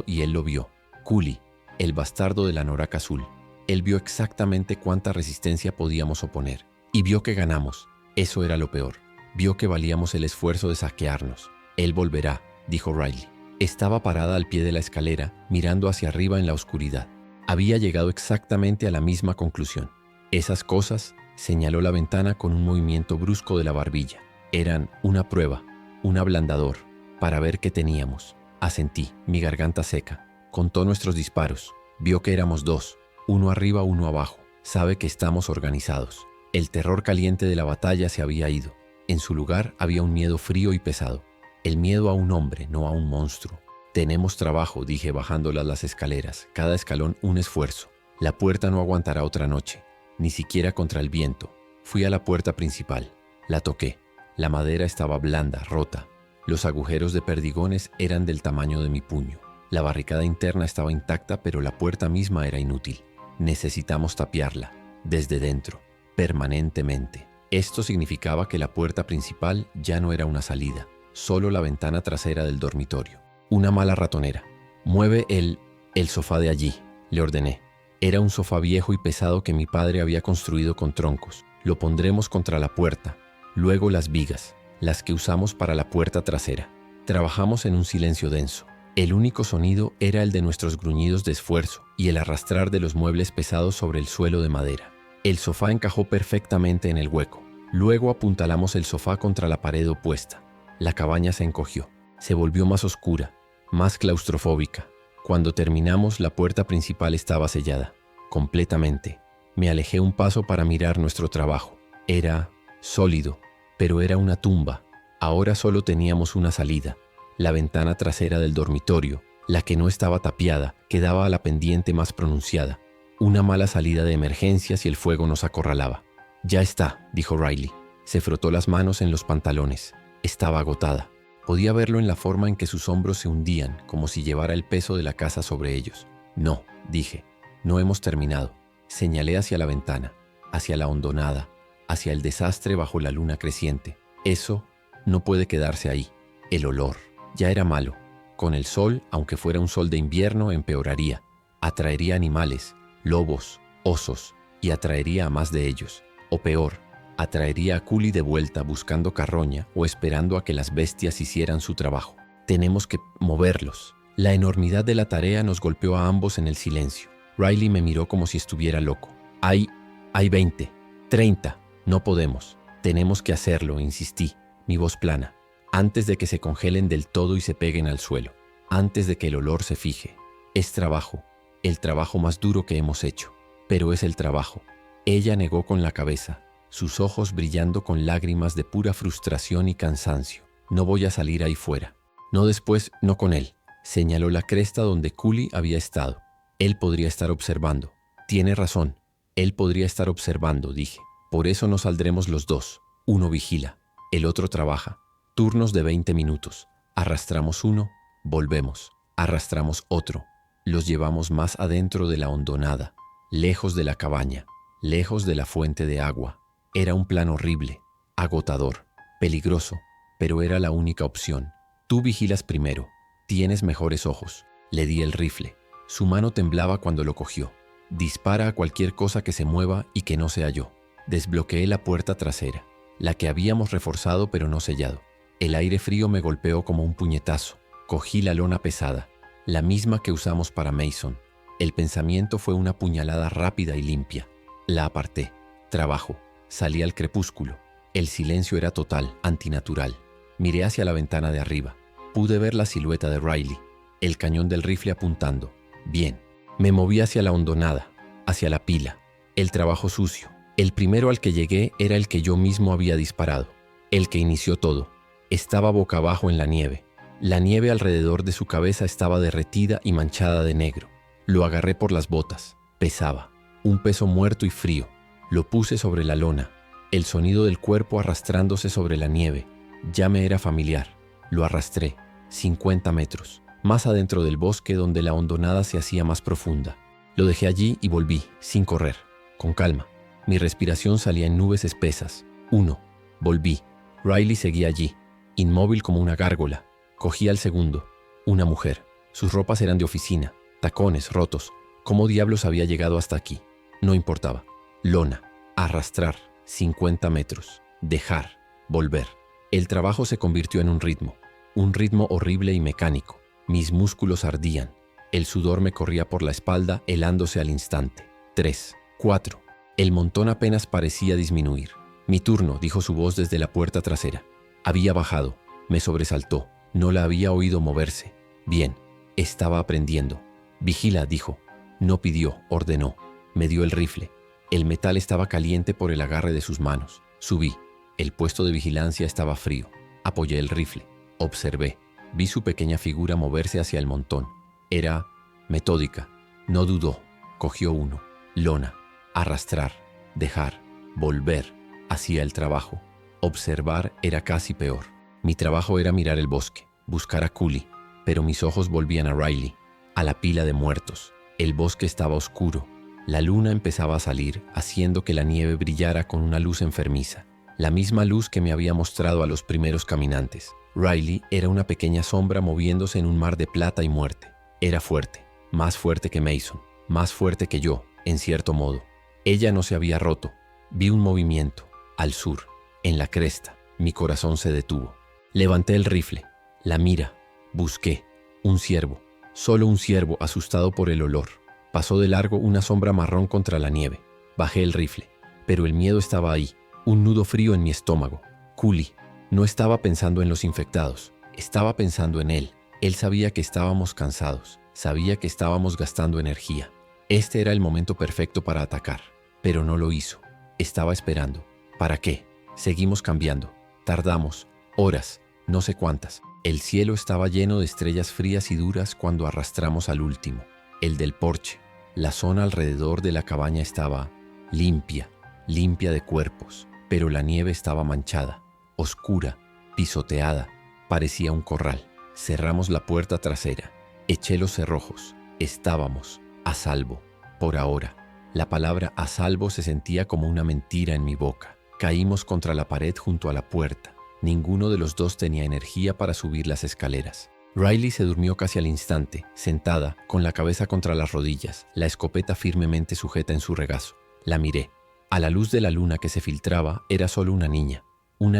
Speaker 1: y él lo vio. Cooley, el bastardo de la Norak azul. Él vio exactamente cuánta resistencia podíamos oponer. Y vio que ganamos. Eso era lo peor. Vio que valíamos el esfuerzo de saquearnos. Él volverá, dijo Riley. Estaba parada al pie de la escalera, mirando hacia arriba en la oscuridad. Había llegado exactamente a la misma conclusión. Esas cosas, señaló la ventana con un movimiento brusco de la barbilla. Eran una prueba, un ablandador, para ver qué teníamos. Asentí, mi garganta seca. Contó nuestros disparos. Vio que éramos 2, uno arriba, uno abajo. Sabe que estamos organizados. El terror caliente de la batalla se había ido. En su lugar había un miedo frío y pesado. El miedo a un hombre, no a un monstruo. Tenemos trabajo, dije bajándolas las escaleras. Cada escalón un esfuerzo. La puerta no aguantará otra noche, ni siquiera contra el viento. Fui a la puerta principal. La toqué. La madera estaba blanda, rota. Los agujeros de perdigones eran del tamaño de mi puño. La barricada interna estaba intacta, pero la puerta misma era inútil. Necesitamos tapiarla, desde dentro, permanentemente. Esto significaba que la puerta principal ya no era una salida, solo la ventana trasera del dormitorio. Una mala ratonera. Mueve el... El sofá de allí, le ordené. Era un sofá viejo y pesado que mi padre había construido con troncos. Lo pondremos contra la puerta. Luego las vigas, las que usamos para la puerta trasera. Trabajamos en un silencio denso. El único sonido era el de nuestros gruñidos de esfuerzo y el arrastrar de los muebles pesados sobre el suelo de madera. El sofá encajó perfectamente en el hueco. Luego apuntalamos el sofá contra la pared opuesta. La cabaña se encogió. Se volvió más oscura, más claustrofóbica. Cuando terminamos, la puerta principal estaba sellada, completamente. Me alejé un paso para mirar nuestro trabajo. Era sólido, pero era una tumba. Ahora solo teníamos una salida, la ventana trasera del dormitorio, la que no estaba tapiada, que daba a la pendiente más pronunciada. Una mala salida de emergencia si el fuego nos acorralaba. «Ya está», dijo Riley. Se frotó las manos en los pantalones. Estaba agotada. Podía verlo en la forma en que sus hombros se hundían, como si llevara el peso de la casa sobre ellos. «No», dije, «no hemos terminado». Señalé hacia la ventana, hacia la hondonada, hacia el desastre bajo la luna creciente. Eso no puede quedarse ahí. El olor ya era malo. Con el sol, aunque fuera un sol de invierno, empeoraría. Atraería animales, lobos, osos, y atraería a más de ellos. O peor, atraería a Cooley de vuelta buscando carroña o esperando a que las bestias hicieran su trabajo. Tenemos que moverlos. La enormidad de la tarea nos golpeó a ambos en el silencio. Riley me miró como si estuviera loco. Hay 20, 30. No podemos. Tenemos que hacerlo, insistí, mi voz plana. Antes de que se congelen del todo y se peguen al suelo. Antes de que el olor se fije. Es trabajo. El trabajo más duro que hemos hecho. Pero es el trabajo. Ella negó con la cabeza, sus ojos brillando con lágrimas de pura frustración y cansancio. No voy a salir ahí fuera. No después, no con él. Señaló la cresta donde Cooley había estado. Él podría estar observando. Tiene razón. Él podría estar observando, dije. Por eso no saldremos los dos. Uno vigila, el otro trabaja. Turnos de 20 minutos. Arrastramos uno, volvemos. Arrastramos otro. Los llevamos más adentro de la hondonada, lejos de la cabaña, lejos de la fuente de agua. Era un plan horrible, agotador, peligroso, pero era la única opción. Tú vigilas primero. Tienes mejores ojos. Le di el rifle. Su mano temblaba cuando lo cogió. Dispara a cualquier cosa que se mueva y que no sea yo. Desbloqueé la puerta trasera, la que habíamos reforzado pero no sellado. El aire frío me golpeó como un puñetazo. Cogí la lona pesada, la misma que usamos para Mason. El pensamiento fue una puñalada rápida y limpia. La aparté. Trabajo. Salí al crepúsculo. El silencio era total, antinatural. Miré hacia la ventana de arriba. Pude ver la silueta de Riley, el cañón del rifle apuntando. Bien. Me moví hacia la hondonada, hacia la pila. El trabajo sucio. El primero al que llegué era el que yo mismo había disparado. El que inició todo. Estaba boca abajo en la nieve. La nieve alrededor de su cabeza estaba derretida y manchada de negro. Lo agarré por las botas. Pesaba. Un peso muerto y frío. Lo puse sobre la lona. El sonido del cuerpo arrastrándose sobre la nieve. Ya me era familiar. Lo arrastré. 50 metros. Más adentro del bosque donde la hondonada se hacía más profunda. Lo dejé allí y volví, sin correr. Con calma. Mi respiración salía en nubes espesas. 1. Volví. Riley seguía allí, inmóvil como una gárgola. Cogí al segundo. Una mujer. Sus ropas eran de oficina, tacones rotos. ¿Cómo diablos había llegado hasta aquí? No importaba. Lona. Arrastrar. 50 metros. Dejar. Volver. El trabajo se convirtió en un ritmo horrible y mecánico. Mis músculos ardían. El sudor me corría por la espalda, helándose al instante. 3. 4. El montón apenas parecía disminuir. Mi turno, dijo su voz desde la puerta trasera. Había bajado. Me sobresaltó. No la había oído moverse. Bien. Estaba aprendiendo. Vigila, dijo. No pidió, ordenó. Me dio el rifle. El metal estaba caliente por el agarre de sus manos. Subí. El puesto de vigilancia estaba frío. Apoyé el rifle. Observé. Vi su pequeña figura moverse hacia el montón. Era metódica. No dudó. Cogió uno. Lona. Arrastrar. Dejar. Volver. Hacía el trabajo. Observar era casi peor. Mi trabajo era mirar el bosque, buscar a Cooley, pero mis ojos volvían a Riley, a la pila de muertos. El bosque estaba oscuro. La luna empezaba a salir, haciendo que la nieve brillara con una luz enfermiza. La misma luz que me había mostrado a los primeros caminantes. Riley era una pequeña sombra moviéndose en un mar de plata y muerte. Era fuerte. más fuerte que Mason, más fuerte que yo, en cierto modo. Ella no se había roto. Vi un movimiento, al sur, en la cresta. Mi corazón se detuvo. Levanté el rifle, la mira, busqué. Un ciervo, solo un ciervo asustado por el olor. Pasó de largo una sombra marrón contra la nieve. Bajé el rifle, pero el miedo estaba ahí, un nudo frío en mi estómago. Cooley no estaba pensando en los infectados, estaba pensando en él. Él sabía que estábamos cansados, sabía que estábamos gastando energía. Este era el momento perfecto para atacar, pero no lo hizo. Estaba esperando. ¿Para qué? Seguimos cambiando. Tardamos horas, no sé cuántas. El cielo estaba lleno de estrellas frías y duras cuando arrastramos al último, el del porche. La zona alrededor de la cabaña estaba limpia, limpia de cuerpos, pero la nieve estaba manchada, oscura, pisoteada, parecía un corral. Cerramos la puerta trasera, eché los cerrojos. Estábamos a salvo, por ahora. La palabra a salvo se sentía como una mentira en mi boca. Caímos contra la pared junto a la puerta. Ninguno de los dos tenía energía para subir las escaleras. Riley se durmió casi al instante, sentada, con la cabeza contra las rodillas, la escopeta firmemente sujeta en su regazo. La miré. A la luz de la luna que se filtraba, era solo una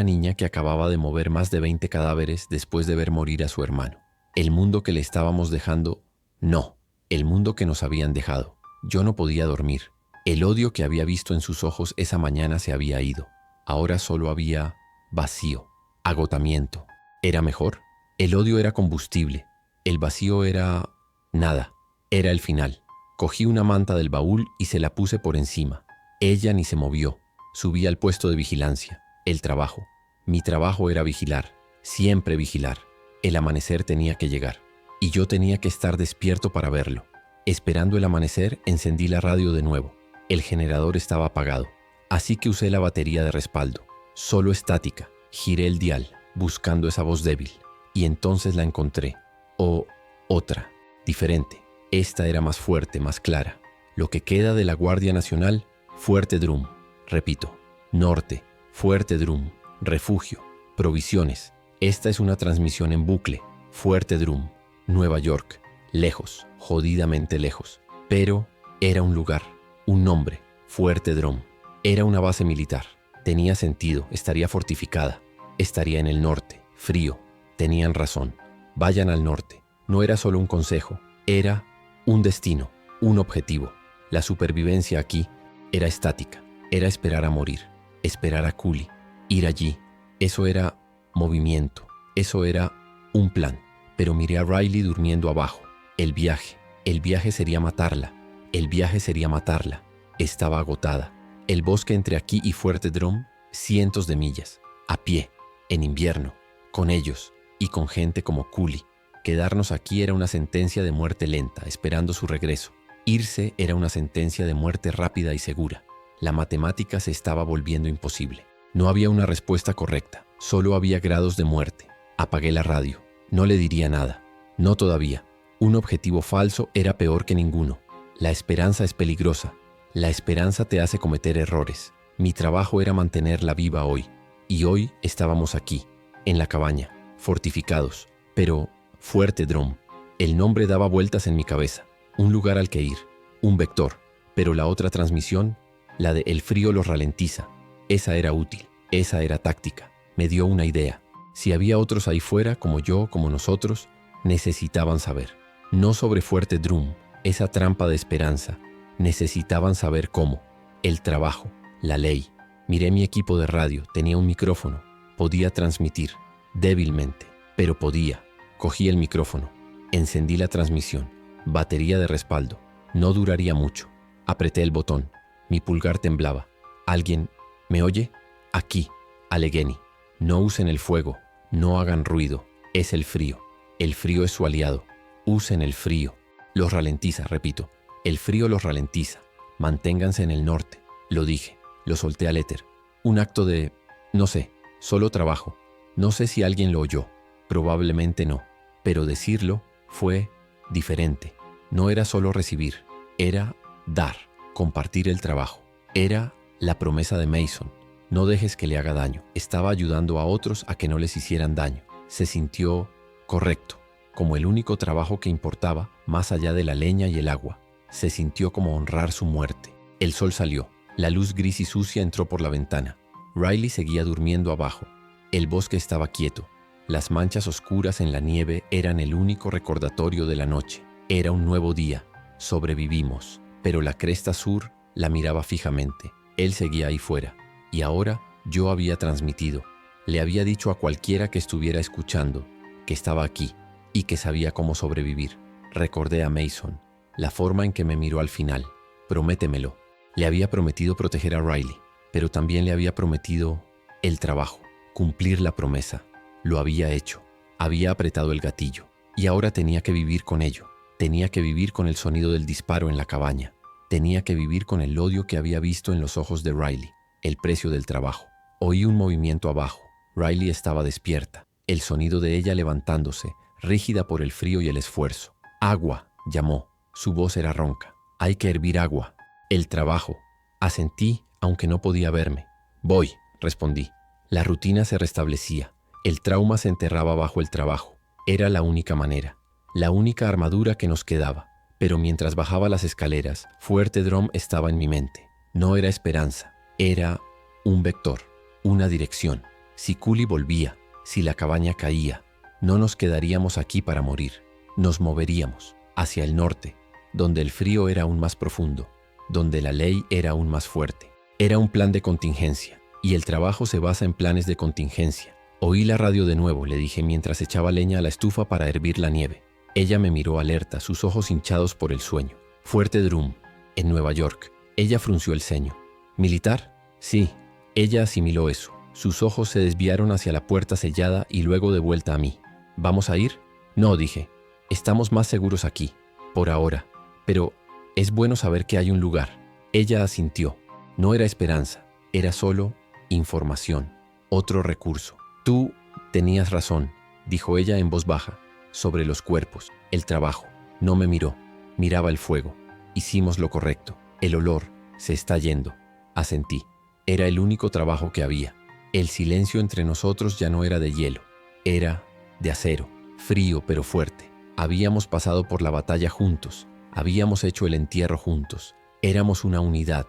Speaker 1: niña que acababa de mover más de 20 cadáveres después de ver morir a su hermano. El mundo que le estábamos dejando, no, el mundo que nos habían dejado. Yo no podía dormir. El odio que había visto en sus ojos esa mañana se había ido. Ahora solo había vacío, agotamiento. ¿Era mejor? El odio era combustible. El vacío era nada. Era el final. Cogí una manta del baúl y se la puse por encima. Ella ni se movió. Subí al puesto de vigilancia. El trabajo. Mi trabajo era vigilar. Siempre vigilar. El amanecer tenía que llegar. Y yo tenía que estar despierto para verlo. Esperando el amanecer, encendí la radio de nuevo. El generador estaba apagado. Así que usé la batería de respaldo. Solo estática. Giré el dial, buscando esa voz débil. Y entonces la encontré. O otra, diferente. Esta era más fuerte, más clara. Lo que queda de la Guardia Nacional, Fuerte Drum. Repito, norte, Fuerte Drum, refugio, provisiones. Esta es una transmisión en bucle. Fuerte Drum, Nueva York. Lejos, jodidamente lejos. Pero era un lugar, un nombre, Fuerte Drum. Era una base militar. Tenía sentido, estaría fortificada. Estaría en el norte, frío. Tenían razón. Vayan al norte. No era solo un consejo, era un destino, un objetivo. La supervivencia aquí era estática, era esperar a morir, esperar a Cooley, ir allí. Eso era movimiento, eso era un plan. Pero miré a Riley durmiendo abajo. El viaje sería matarla, el viaje sería matarla. Estaba agotada. El bosque entre aquí y Fuerte Drum, cientos de millas, a pie, en invierno, con ellos. Y con gente como Cooley. Quedarnos aquí era una sentencia de muerte lenta, esperando su regreso. Irse era una sentencia de muerte rápida y segura. La matemática se estaba volviendo imposible. No había una respuesta correcta, solo había grados de muerte. Apagué la radio. No le diría nada. No todavía. Un objetivo falso era peor que ninguno. La esperanza es peligrosa. La esperanza te hace cometer errores. Mi trabajo era mantenerla viva hoy. Y hoy estábamos aquí, en la cabaña. Fortificados, pero Fuerte Drum. El nombre daba vueltas en mi cabeza. Un lugar al que ir, un vector. Pero la otra transmisión, la de el frío los ralentiza. Esa era útil, esa era táctica. Me dio una idea. Si había otros ahí fuera, como yo, como nosotros, necesitaban saber. No sobre Fuerte Drum, esa trampa de esperanza. Necesitaban saber cómo. El trabajo, la ley. Miré mi equipo de radio, tenía un micrófono. Podía transmitir. Débilmente, pero podía. Cogí el micrófono, encendí la transmisión, batería de respaldo. No duraría mucho. Apreté el botón. Mi pulgar temblaba. ¿Alguien me oye? Aquí, Allegheny. No usen el fuego, no hagan ruido. Es el frío. El frío es su aliado. Usen el frío. Los ralentiza, repito. El frío los ralentiza. Manténganse en el norte. Lo dije. Lo solté al éter. Un acto de, no sé, solo trabajo. No sé si alguien lo oyó, probablemente no, pero decirlo fue diferente. No era solo recibir, era dar, compartir el trabajo. Era la promesa de Mason, no dejes que le haga daño. Estaba ayudando a otros a que no les hicieran daño. Se sintió correcto. como el único trabajo que importaba, más allá de la leña y el agua. Se sintió como honrar su muerte. El sol salió. La luz gris y sucia entró por la ventana. Riley seguía durmiendo abajo. El bosque estaba quieto. Las manchas oscuras en la nieve eran el único recordatorio de la noche. Era un nuevo día. Sobrevivimos. Pero la cresta sur la miraba fijamente. Él seguía ahí fuera. Y ahora yo había transmitido. Le había dicho a cualquiera que estuviera escuchando que estaba aquí y que sabía cómo sobrevivir. Recordé a Mason, la forma en que me miró al final. Prométemelo. Le había prometido proteger a Riley, pero también le había prometido el trabajo, cumplir la promesa. Lo había hecho. Había apretado el gatillo y ahora tenía que vivir con ello. Tenía que vivir con el sonido del disparo en la cabaña. Tenía que vivir con el odio que había visto en los ojos de Riley, el precio del trabajo. Oí un movimiento abajo. Riley estaba despierta, el sonido de ella levantándose, rígida por el frío y el esfuerzo. «Agua», llamó. Su voz era ronca. «Hay que hervir agua». «El trabajo». Asentí, aunque no podía verme. «Voy», respondí. La rutina se restablecía. El trauma se enterraba bajo el trabajo. Era la única manera, la única armadura que nos quedaba. Pero mientras bajaba las escaleras, Fuerte Drum estaba en mi mente. No era esperanza, era un vector, una dirección. Si Cully volvía, si la cabaña caía, no nos quedaríamos aquí para morir. Nos moveríamos hacia el norte, donde el frío era aún más profundo, donde la ley era aún más fuerte. Era un plan de contingencia, y el trabajo se basa en planes de contingencia. Oí la radio de nuevo, le dije mientras echaba leña a la estufa para hervir la nieve. Ella me miró alerta, sus ojos hinchados por el sueño. Fuerte Drum, en Nueva York. Ella frunció el ceño. ¿Militar? Sí. Ella asimiló eso. Sus ojos se desviaron hacia la puerta sellada y luego de vuelta a mí. ¿Vamos a ir? No, dije. Estamos más seguros aquí, por ahora. Pero es bueno saber que hay un lugar. Ella asintió. No era esperanza, era solo información, otro recurso. Tú tenías razón, dijo ella en voz baja, sobre los cuerpos, el trabajo. No me miró, miraba el fuego. Hicimos lo correcto. El olor se está yendo. Asentí. Era el único trabajo que había. El silencio entre nosotros ya no era de hielo, era de acero, frío pero fuerte. Habíamos pasado por la batalla juntos, habíamos hecho el entierro juntos. Éramos una unidad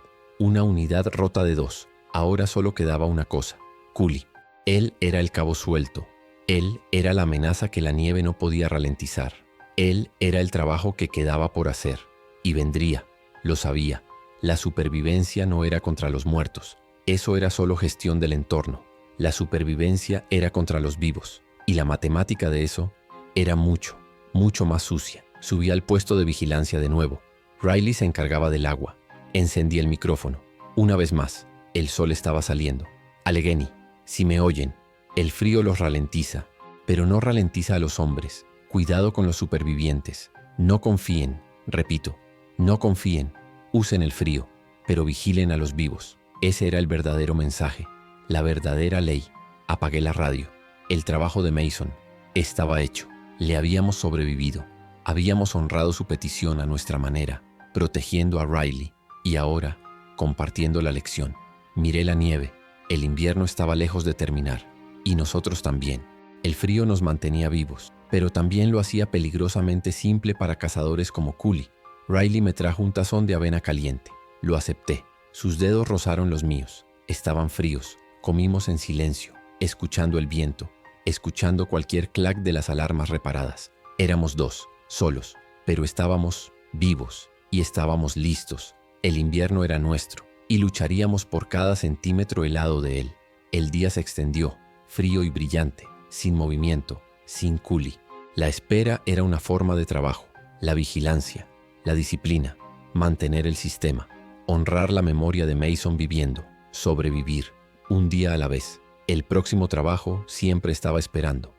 Speaker 1: rota de dos. Ahora solo quedaba una cosa, Cully. Él era el cabo suelto, él era la amenaza que la nieve no podía ralentizar. Él era el trabajo que quedaba por hacer, y vendría, lo sabía. La supervivencia no era contra los muertos. Eso era solo gestión del entorno. La supervivencia era contra los vivos. Y la matemática de eso era mucho, mucho más sucia. Subí al puesto de vigilancia de nuevo. Riley se encargaba del agua. Encendí el micrófono. Una vez más, el sol estaba saliendo. Allegheny, si me oyen, el frío los ralentiza, pero no ralentiza a los hombres. Cuidado con los supervivientes. No confíen, repito, no confíen. Usen el frío, pero vigilen a los vivos. Ese era el verdadero mensaje, la verdadera ley. Apagué la radio. El trabajo de Mason estaba hecho. Le habíamos sobrevivido. Habíamos honrado su petición a nuestra manera, protegiendo a Riley. Y ahora, compartiendo la lección. Miré la nieve. El invierno estaba lejos de terminar. Y nosotros también. El frío nos mantenía vivos, pero también lo hacía peligrosamente simple para cazadores como Cully. Riley me trajo un tazón de avena caliente. Lo acepté. Sus dedos rozaron los míos. Estaban fríos. Comimos en silencio, escuchando el viento, escuchando cualquier clac de las alarmas reparadas. Éramos dos, solos, pero estábamos vivos y estábamos listos. El invierno era nuestro y lucharíamos por cada centímetro helado de él. El día se extendió, frío y brillante, sin movimiento, sin Cully. La espera era una forma de trabajo, la vigilancia, la disciplina, mantener el sistema. Honrar la memoria de Mason viviendo, sobrevivir, un día a la vez. El próximo trabajo siempre estaba esperando.